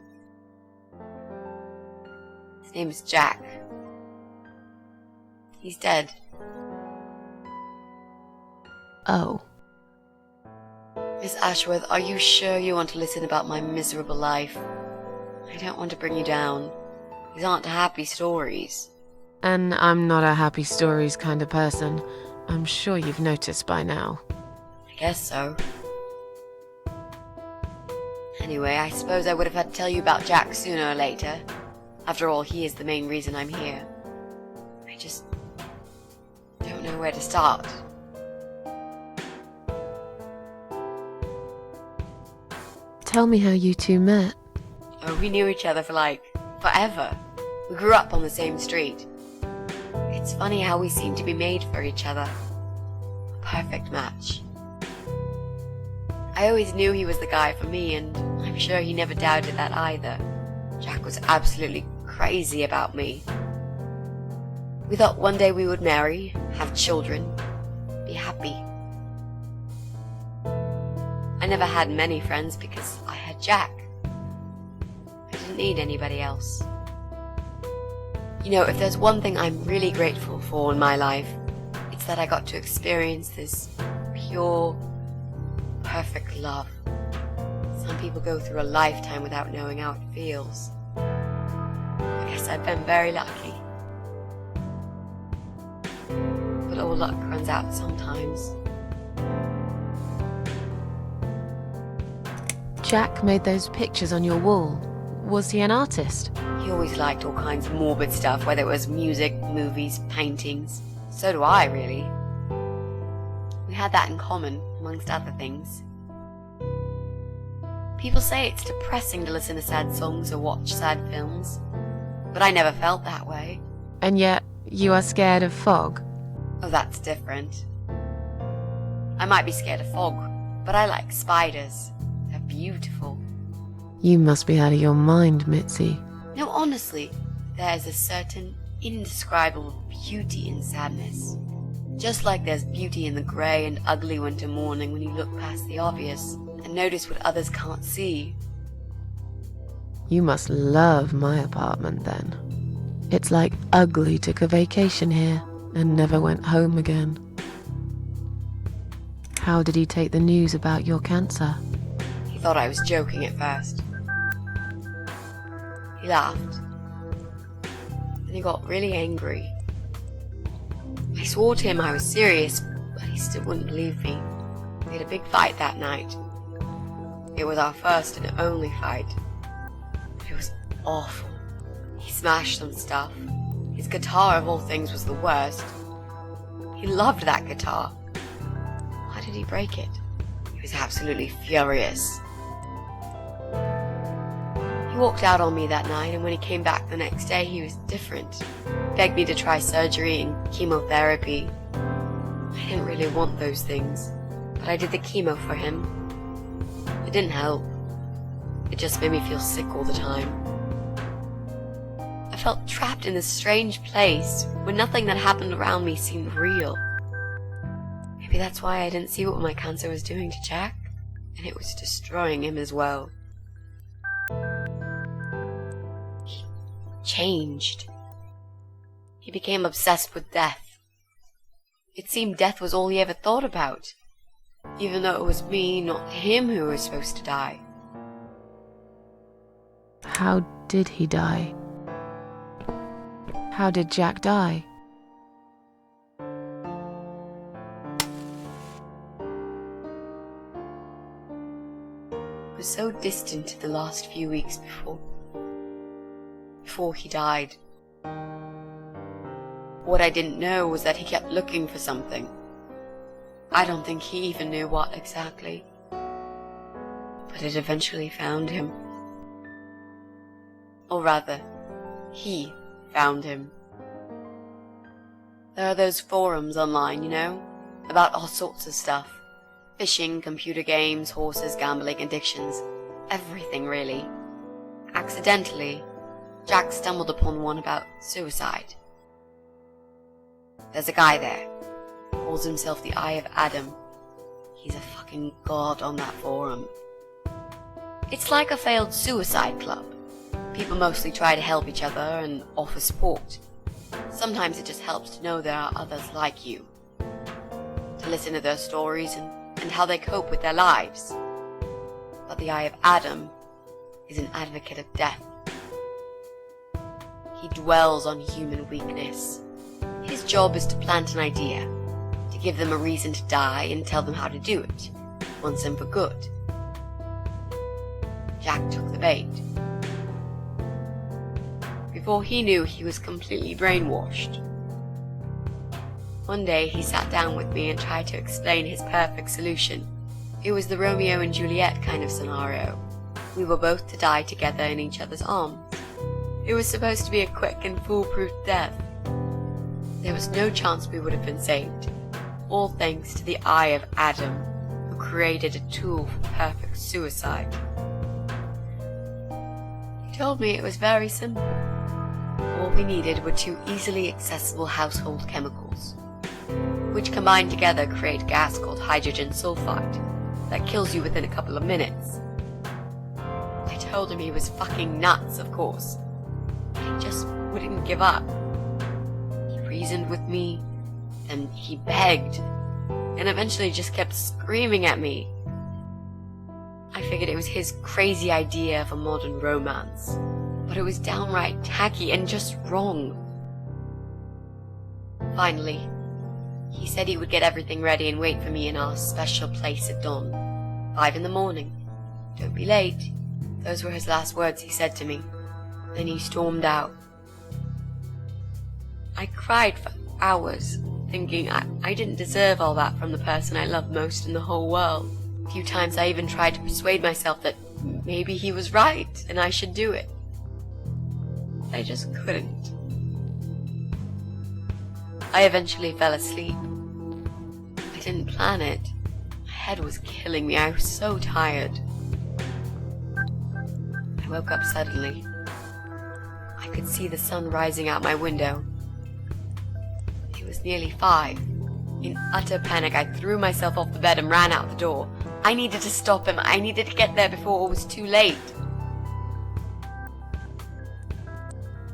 His name is Jack. He's dead. Oh. Miss Ashworth, are you sure you want to listen about my miserable life? I don't want to bring you down. These aren't happy stories. And I'm not a happy stories kind of person. I'm sure you've noticed by now. I guess so. Anyway, I suppose I would have had to tell you about Jack sooner or later. After all, he is the main reason I'm here. I just don't know where to start. Tell me how you two met. Oh, we knew each other for forever. We grew up on the same street. It's funny how we seem to be made for each other. A perfect match. I always knew he was the guy for me, and I'm sure he never doubted that either. Jack was absolutely crazy about me. We thought one day we would marry, have children, be happy. I never had many friends because I had Jack. I didn't need anybody else. You know, if there's one thing I'm really grateful for in my life, it's that I got to experience this pure, perfect love. Some people go through a lifetime without knowing how it feels. I guess I've been very lucky. But all luck runs out sometimes. Jack made those pictures on your wall. Was he an artist? He always liked all kinds of morbid stuff, whether it was music, movies, paintings. So do I, really. We had that in common, amongst other things. People say it's depressing to listen to sad songs or watch sad films, but I never felt that way. And yet, you are scared of fog? Oh, that's different. I might be scared of fog, but I like spiders. They're beautiful. You must be out of your mind, Mitzi. No, honestly, there is a certain indescribable beauty in sadness. Just like there's beauty in the grey and ugly winter morning when you look past the obvious and notice what others can't see. You must love my apartment then. It's like Ugly took a vacation here and never went home again. How did he take the news about your cancer? He thought I was joking at first. He laughed. Then he got really angry. I swore to him I was serious, but he still wouldn't believe me. We had a big fight that night. It was our first and only fight. It was awful. He smashed some stuff. His guitar, of all things, was the worst. He loved that guitar. Why did he break it? He was absolutely furious. He walked out on me that night, and when he came back the next day, he was different. Begged me to try surgery and chemotherapy. I didn't really want those things, but I did the chemo for him. It didn't help. It just made me feel sick all the time. I felt trapped in this strange place where nothing that happened around me seemed real. Maybe that's why I didn't see what my cancer was doing to Jack, and it was destroying him as well. He changed. He became obsessed with death. It seemed death was all he ever thought about, even though it was me, not him, who was supposed to die. How did he die? How did Jack die? It was so distant to the last few weeks before he died. What I didn't know was that he kept looking for something. I don't think he even knew what exactly. But it eventually found him. Or rather, he found him. There are those forums online, you know, about all sorts of stuff. Fishing, computer games, horses, gambling, addictions. Everything, really. Accidentally, Jack stumbled upon one about suicide. There's a guy there. Calls himself the Eye of Adam. He's a fucking god on that forum. It's like a failed suicide club. People mostly try to help each other and offer support. Sometimes it just helps to know there are others like you. To listen to their stories and how they cope with their lives. But the Eye of Adam is an advocate of death. He dwells on human weakness. His job is to plant an idea, to give them a reason to die and tell them how to do it, once and for good. Jack took the bait. Before he knew, he was completely brainwashed. One day he sat down with me and tried to explain his perfect solution. It was the Romeo and Juliet kind of scenario. We were both to die together in each other's arms. It was supposed to be a quick and foolproof death. There was no chance we would have been saved, all thanks to the Eye of Adam, who created a tool for perfect suicide. He told me it was very simple. All we needed were 2 easily accessible household chemicals, which combined together create a gas called hydrogen sulfide that kills you within a couple of minutes. I told him he was fucking nuts, of course, but he just wouldn't give up. He reasoned with me, then he begged, and eventually just kept screaming at me. I figured it was his crazy idea of a modern romance, but it was downright tacky and just wrong. Finally, he said he would get everything ready and wait for me in our special place at dawn. 5 in the morning. Don't be late. Those were his last words he said to me. Then he stormed out. I cried for hours, thinking I didn't deserve all that from the person I loved most in the whole world. A few times I even tried to persuade myself that maybe he was right and I should do it. I just couldn't. I eventually fell asleep. I didn't plan it. My head was killing me. I was so tired. I woke up suddenly. I could see the sun rising out my window. It was nearly 5. In utter panic, I threw myself off the bed and ran out the door. I needed to stop him. I needed to get there before it was too late.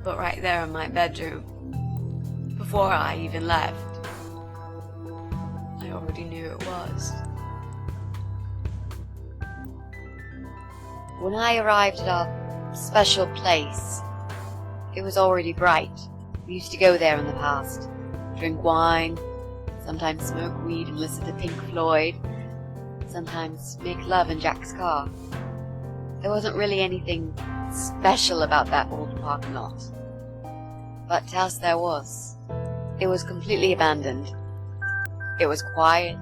But right there in my bedroom, before I even left, I already knew it was. When I arrived at our special place, it was already bright. We used to go there in the past, drink wine, sometimes smoke weed and listen to Pink Floyd, sometimes make love in Jack's car. There wasn't really anything special about that old parking lot. But to us there was. It was completely abandoned. It was quiet.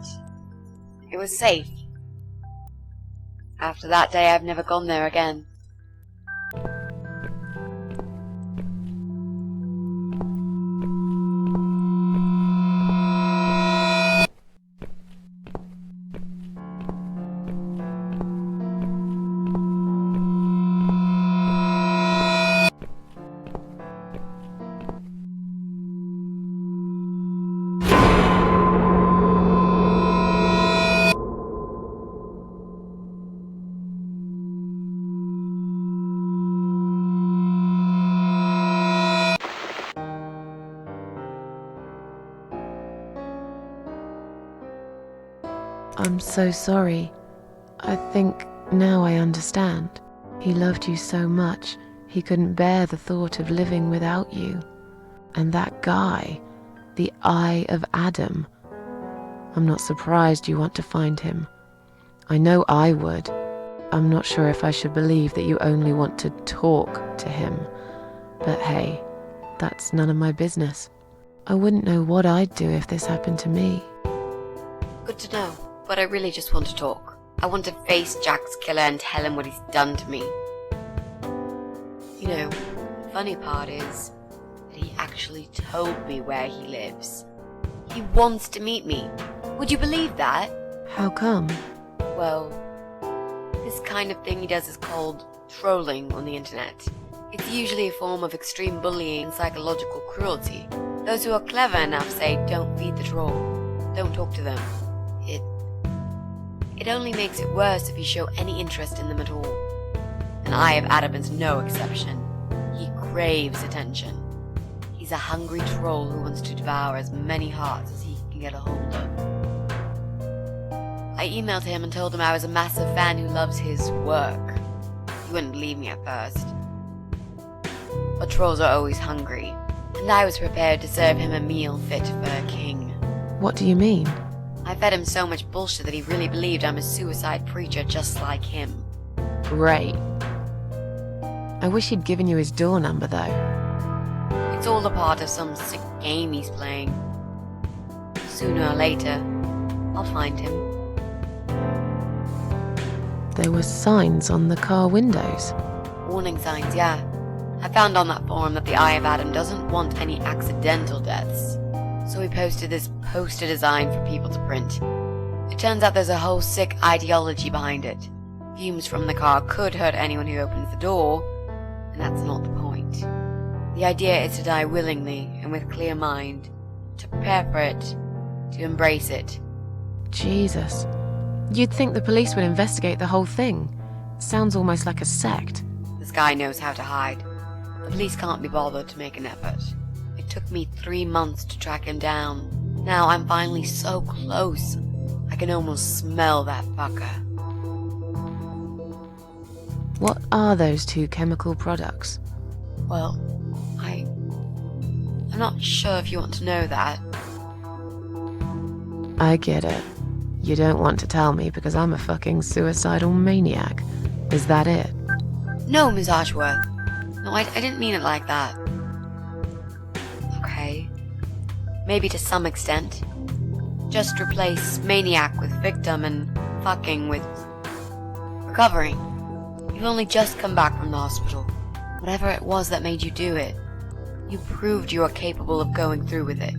It was safe. After that day, I've never gone there again. I'm so sorry. I think now I understand. He loved you so much, he couldn't bear the thought of living without you. And that guy, the Eye of Adam. I'm not surprised you want to find him. I know I would. I'm not sure if I should believe that you only want to talk to him. But hey, that's none of my business. I wouldn't know what I'd do if this happened to me. Good to know, but I really just want to talk. I want to face Jack's killer and tell him what he's done to me. You know, the funny part is that he actually told me where he lives. He wants to meet me. Would you believe that? How come? Well, this kind of thing he does is called trolling on the internet. It's usually a form of extreme bullying and psychological cruelty. Those who are clever enough say, don't feed the troll. Don't talk to them. It only makes it worse if you show any interest in them at all. And Eye of Adam is no exception. He craves attention. He's a hungry troll who wants to devour as many hearts as he can get a hold of. I emailed him and told him I was a massive fan who loves his work. He wouldn't believe me at first. But trolls are always hungry, and I was prepared to serve him a meal fit for a king. What do you mean? I fed him so much bullshit that he really believed I'm a suicide preacher just like him. Great. I wish he'd given you his door number, though. It's all a part of some sick game he's playing. Sooner or later, I'll find him. There were signs on the car windows. Warning signs, yeah. I found on that forum that the Eye of Adam doesn't want any accidental deaths. So he posted this poster design for people to print. It turns out there's a whole sick ideology behind it. Fumes from the car could hurt anyone who opens the door, and that's not the point. The idea is to die willingly and with clear mind, to prepare for it, to embrace it. Jesus. You'd think the police would investigate the whole thing. Sounds almost like a sect. This guy knows how to hide. The police can't be bothered to make an effort. It took me 3 months to track him down. Now I'm finally so close. I can almost smell that fucker. What are those two chemical products? Well, I'm not sure if you want to know that. I get it. You don't want to tell me because I'm a fucking suicidal maniac. Is that it? No, Ms. Ashworth. No, I didn't mean it like that. Okay. Maybe to some extent. Just replace maniac with victim and fucking with recovering. You've only just come back from the hospital. Whatever it was that made you do it, you proved you are capable of going through with it.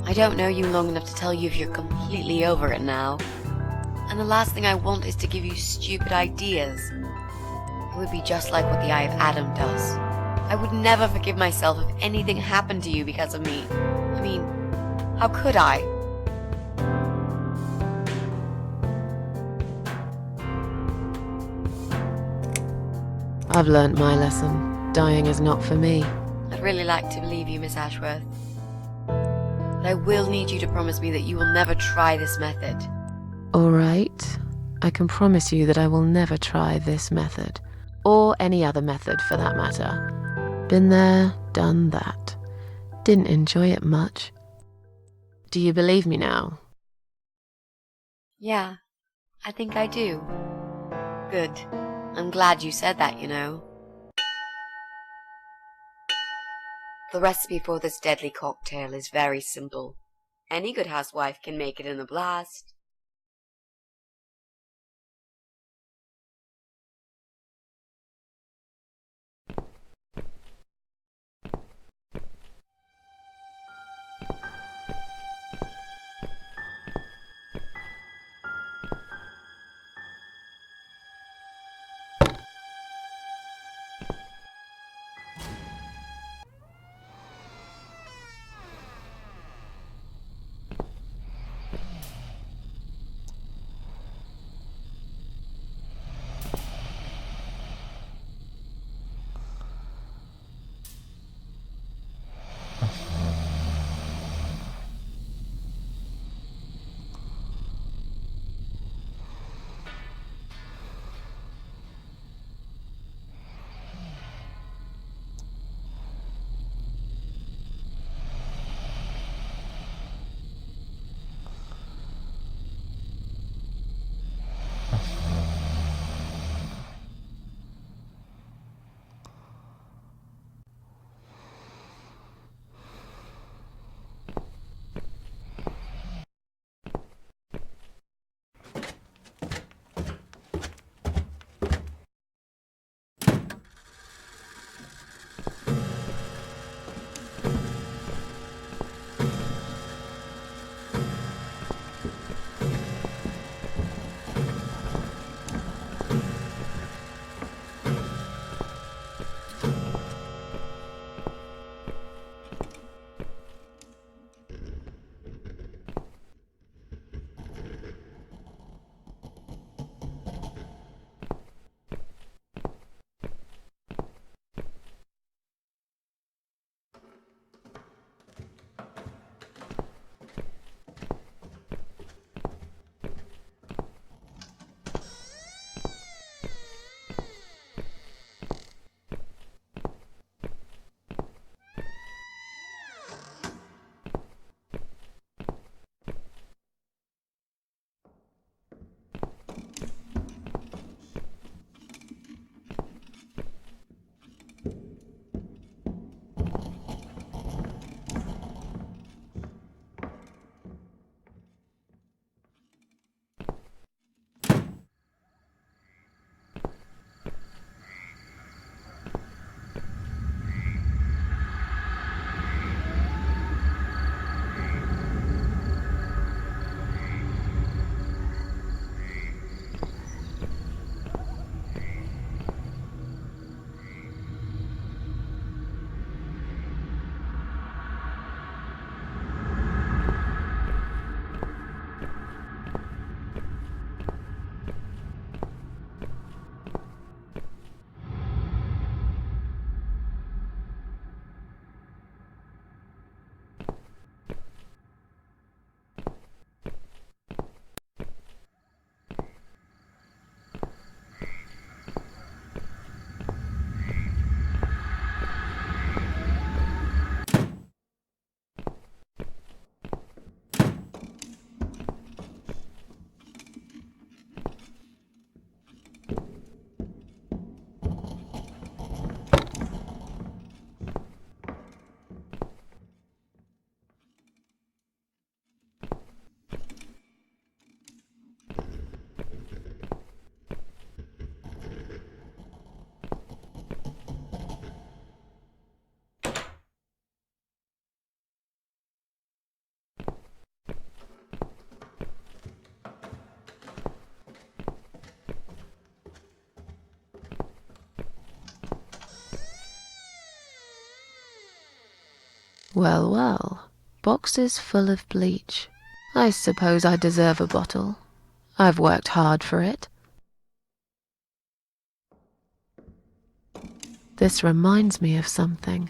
I don't know you long enough to tell you if you're completely over it now. And the last thing I want is to give you stupid ideas. It would be just like what the Eye of Adam does. I would never forgive myself if anything happened to you because of me. I mean, how could I? I've learnt my lesson. Dying is not for me. I'd really like to believe you, Miss Ashworth. But I will need you to promise me that you will never try this method. All right. I can promise you that I will never try this method. Or any other method, for that matter. Been there, done that. Didn't enjoy it much. Do you believe me now? Yeah, I think I do. Good. I'm glad you said that, you know. The recipe for this deadly cocktail is very simple. Any good housewife can make it in a blast. Well, well. Boxes full of bleach. I suppose I deserve a bottle. I've worked hard for it. This reminds me of something.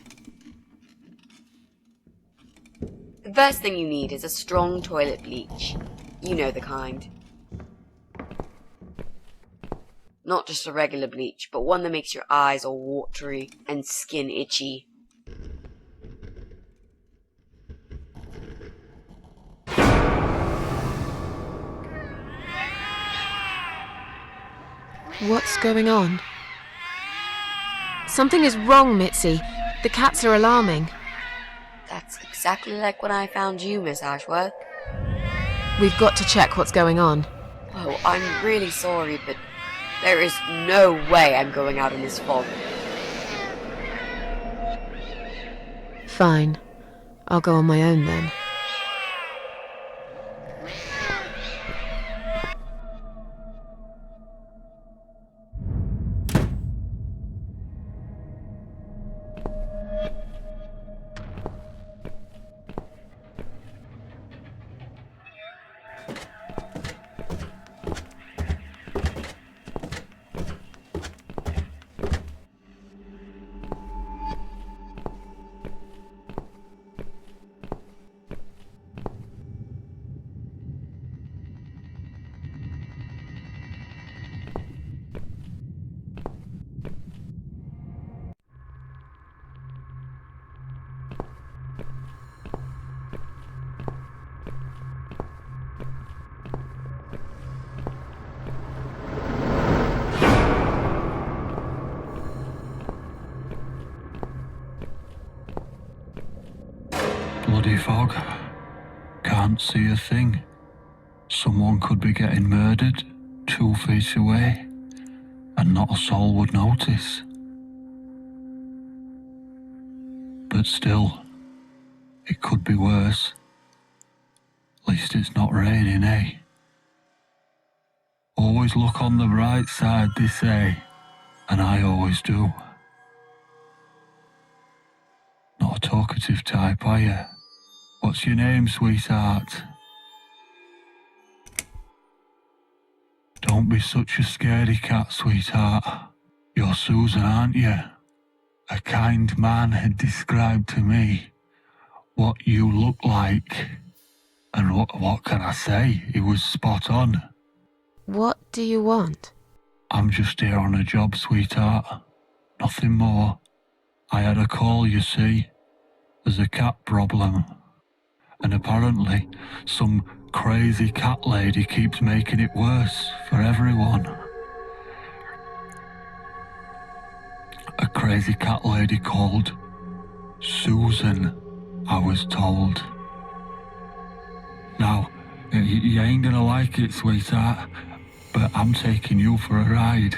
The first thing you need is a strong toilet bleach. You know the kind. Not just a regular bleach, but one that makes your eyes all watery and skin itchy. What's going on? Something is wrong, Mitzi. The cats are alarming. That's exactly like when I found you, Miss Ashworth. We've got to check what's going on. Oh, I'm really sorry, but there is no way I'm going out in this fog. Fine. I'll go on my own then. Bloody fog. Can't see a thing. Someone could be getting murdered 2 feet away, and not a soul would notice. But still, it could be worse. At least it's not raining, eh? Always look on the bright side, they say, and I always do. Not a talkative type, are you? What's your name, sweetheart? Don't be such a scaredy cat, sweetheart. You're Susan, aren't you? A kind man had described to me what you look like. And what can I say? He was spot on. What do you want? I'm just here on a job, sweetheart. Nothing more. I had a call, you see. There's a cat problem. And apparently, some crazy cat lady keeps making it worse for everyone. A crazy cat lady called Susan, I was told. Now, you ain't gonna like it, sweetheart, but I'm taking you for a ride.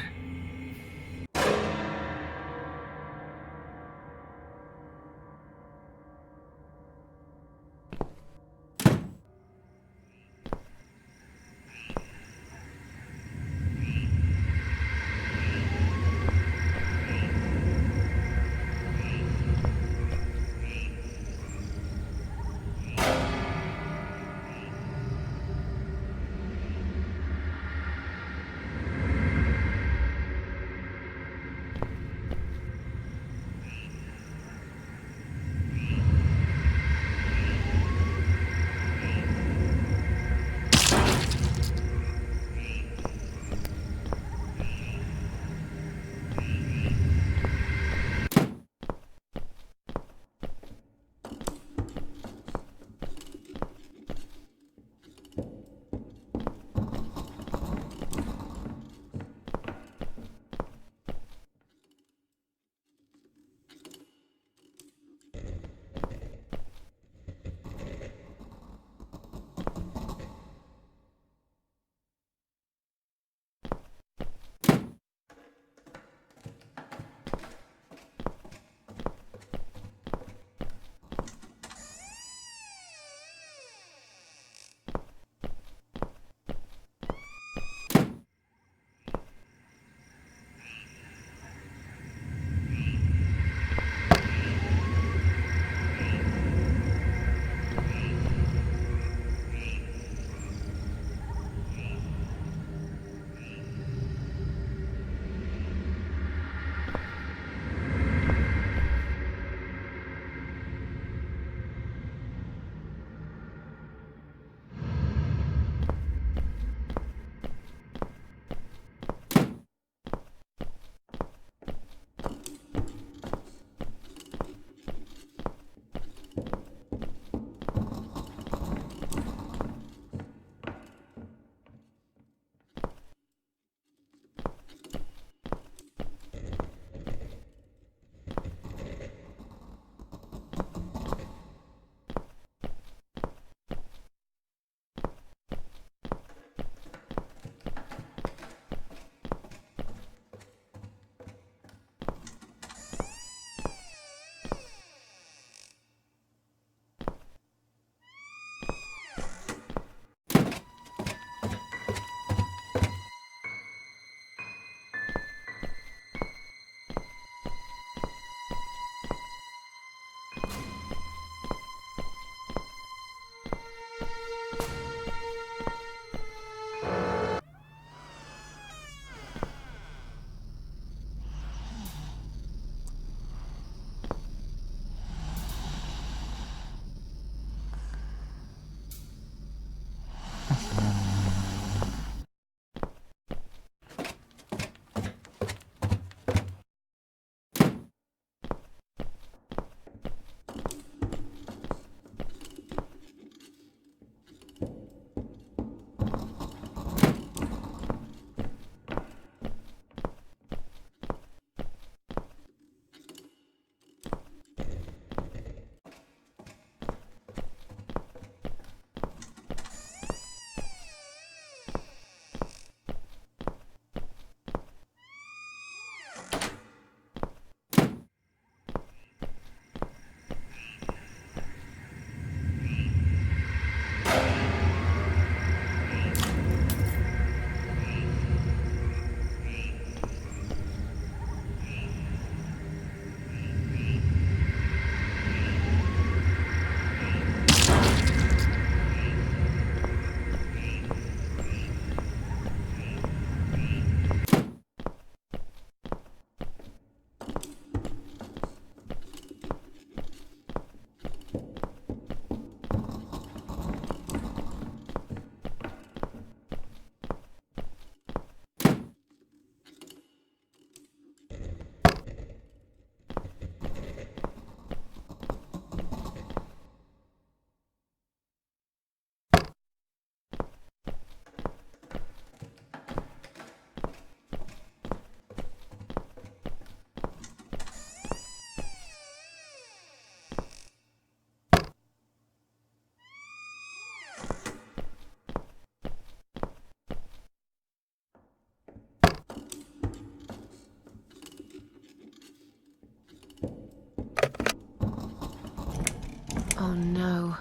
Oh no.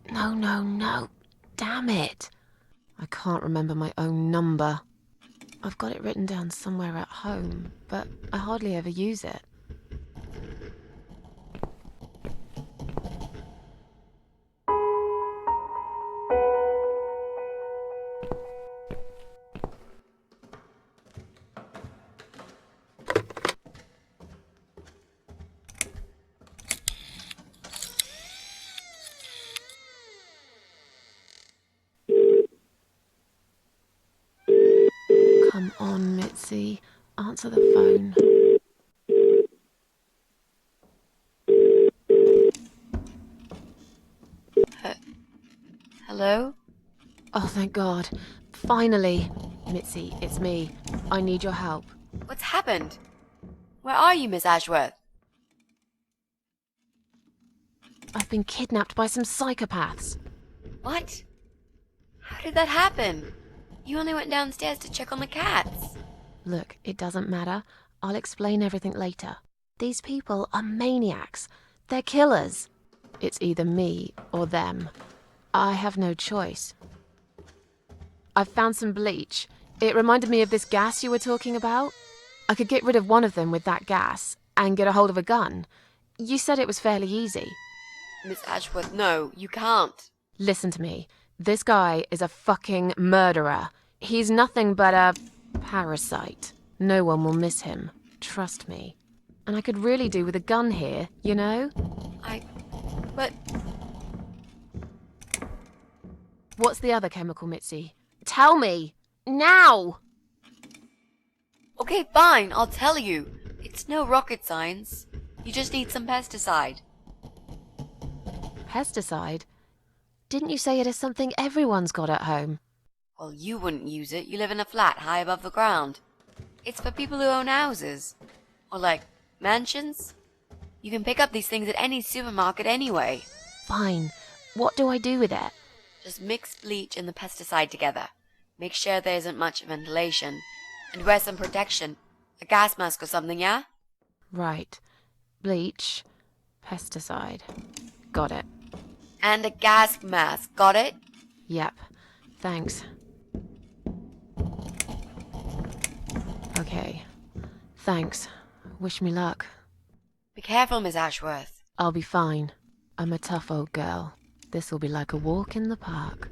No, no, no. Damn it. I can't remember my own number. I've got it written down somewhere at home, but I hardly ever use it. Come on, Mitzi. Answer the phone. Hello? Oh, thank God. Finally. Mitzi, it's me. I need your help. What's happened? Where are you, Miss Ashworth? I've been kidnapped by some psychopaths. What? How did that happen? You only went downstairs to check on the cats. Look, it doesn't matter. I'll explain everything later. These people are maniacs. They're killers. It's either me or them. I have no choice. I've found some bleach. It reminded me of this gas you were talking about. I could get rid of one of them with that gas and get a hold of a gun. You said it was fairly easy. Miss Ashworth, no, you can't. Listen to me. This guy is a fucking murderer. He's nothing but a parasite. No one will miss him. Trust me. And I could really do with a gun here, you know? But What's the other chemical, Mitzi? Tell me! Now! okay, fine, I'll tell you. It's no rocket science. You just need some pesticide. Pesticide? Didn't you say it is something everyone's got at home? Well, you wouldn't use it. You live in a flat high above the ground. It's for people who own houses. Or like, mansions. You can pick up these things at any supermarket anyway. Fine. What do I do with it? Just mix bleach and the pesticide together. Make sure there isn't much ventilation. And wear some protection. A gas mask or something, yeah? Right. Bleach. Pesticide. Got it. And a gas mask, got it? Yep. Thanks. Okay. Thanks. Wish me luck. Be careful, Miss Ashworth. I'll be fine. I'm a tough old girl. This'll be like a walk in the park.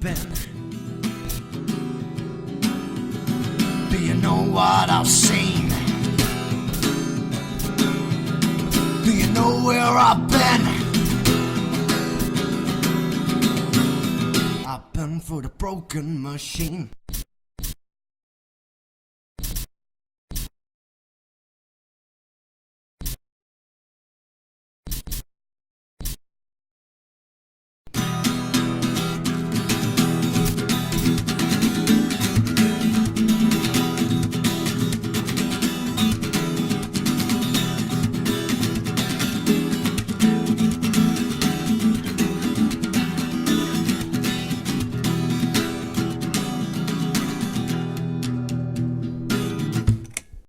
been? Do you know what I've seen? Do you know where I've been? I've been for the broken machine.